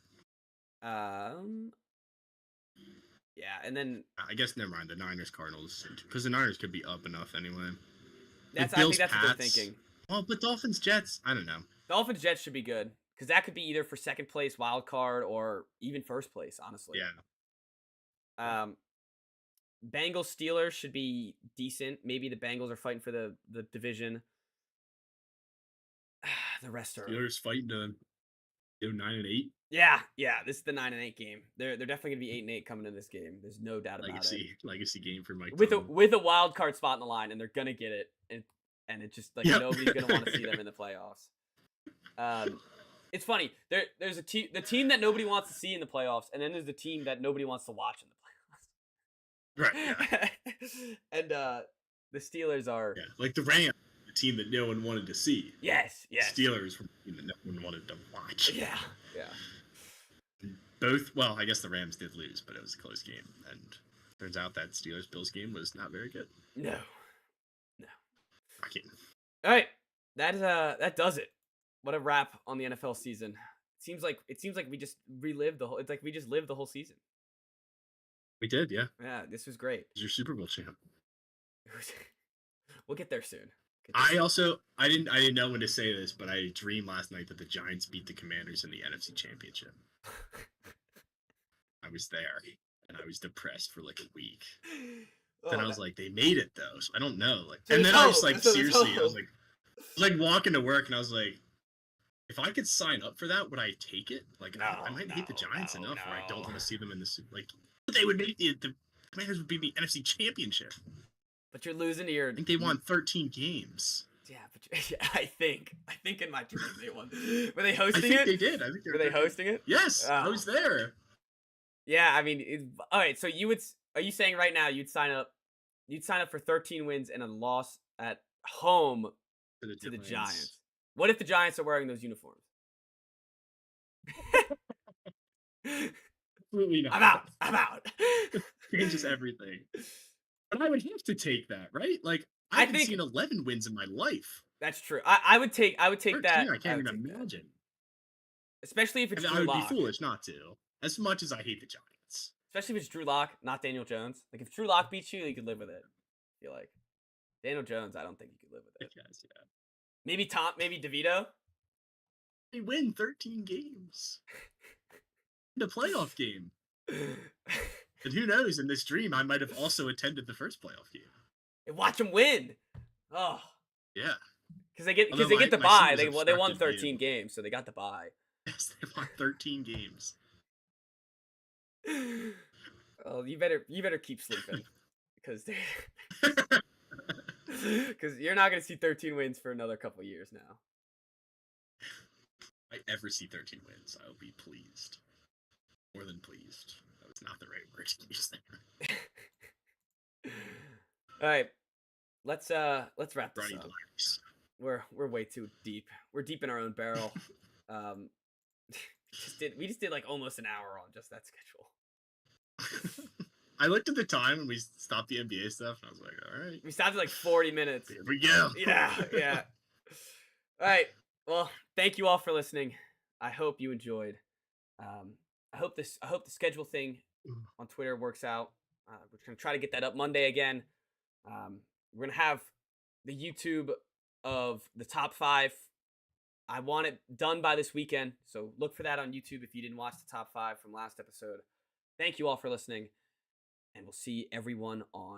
Yeah, and then I guess never mind the Niners, Cardinals, because the Niners could be up enough anyway. I think that's what they're thinking. Oh, but Dolphins, Jets. I don't know. Dolphins, Jets should be good because that could be either for second place, wild card, or even first place. Honestly. Yeah. Bengals Steelers should be decent. Maybe the Bengals are fighting for the division. The rest are Steelers fighting to go 9-8. Yeah. This is the 9-8 game. They're definitely gonna be 8-8 coming in this game. There's no doubt about it. Legacy game for Mike. With a wild card spot in the line, and they're gonna get it. And it's just like nobody's gonna want to see them in the playoffs. It's funny. There's the team that nobody wants to see in the playoffs, and then there's the team that nobody wants to watch in the playoffs. Right. Yeah. And the Steelers are like the Rams, the team that no one wanted to see. Yes. Steelers were the team that no one wanted to watch. Yeah. Both. Well, I guess the Rams did lose, but it was a close game, and turns out that Steelers-Bills game was not very good. No. Fucking. All right, that does it. What a wrap on the NFL season. It seems like we just relived the whole. It's like we just lived the whole season. We did, yeah. Yeah, this was great. You're Super Bowl champ. We'll get there soon. I didn't know when to say this, but I dreamed last night that the Giants beat the Commanders in the NFC Championship. I was there, and I was depressed for like a week. Then I was like, they made it though, so I don't know. Like, and then I was like, seriously, I was like walking to work, and I was like, if I could sign up for that, would I take it? Like, I might hate the Giants enough where I don't want to see them in the like. They would make the Commanders would be the NFC Championship. But you're losing to your. I think they won 13 games. Yeah, but I think in my dream they won. Were they hosting it? They did. I think were they hosting it? Yes, I was there. Yeah, I mean, all right. So are you saying right now you'd sign up for 13 wins and a loss at home to the Giants? What if the Giants are wearing those uniforms? Absolutely not. I'm out. Changes everything. But I would have to take that, right? Like I haven't seen 11 wins in my life. That's true. I would take 13, that. I can't even imagine. That. Especially if it's Drew I would Lock. be foolish not to. As much as I hate the Giants. Especially if it's Drew Lock, not Daniel Jones. Like if Drew Lock beats you could live with it. I feel like Daniel Jones, I don't think you could live with it. Yes, yeah. Maybe DeVito. They win 13 games. The playoff game. And who knows? In this dream, I might have also attended the first playoff game. And watch them win. Oh, yeah. Because they get the bye. They won 13 games, so they got the bye. Yes, they won 13 games. Oh, you better keep sleeping, because you're not gonna see 13 wins for another couple years now. If I ever see 13 wins, I'll be pleased. More than pleased. That was not the right word to use there. All right, let's wrap this up. Lives. We're way too deep. We're deep in our own barrel. We just did like almost an hour on just that schedule. I looked at the time when we stopped the NBA stuff, and I was like, all right. We stopped at like 40 minutes. Here we go. Yeah. All right. Well, thank you all for listening. I hope you enjoyed. I hope the schedule thing on Twitter works out. We're gonna try to get that up Monday again. We're gonna have the YouTube of the top 5. I want it done by this weekend, so look for that on YouTube if you didn't watch the top 5 from last episode. Thank you all for listening, and we'll see everyone on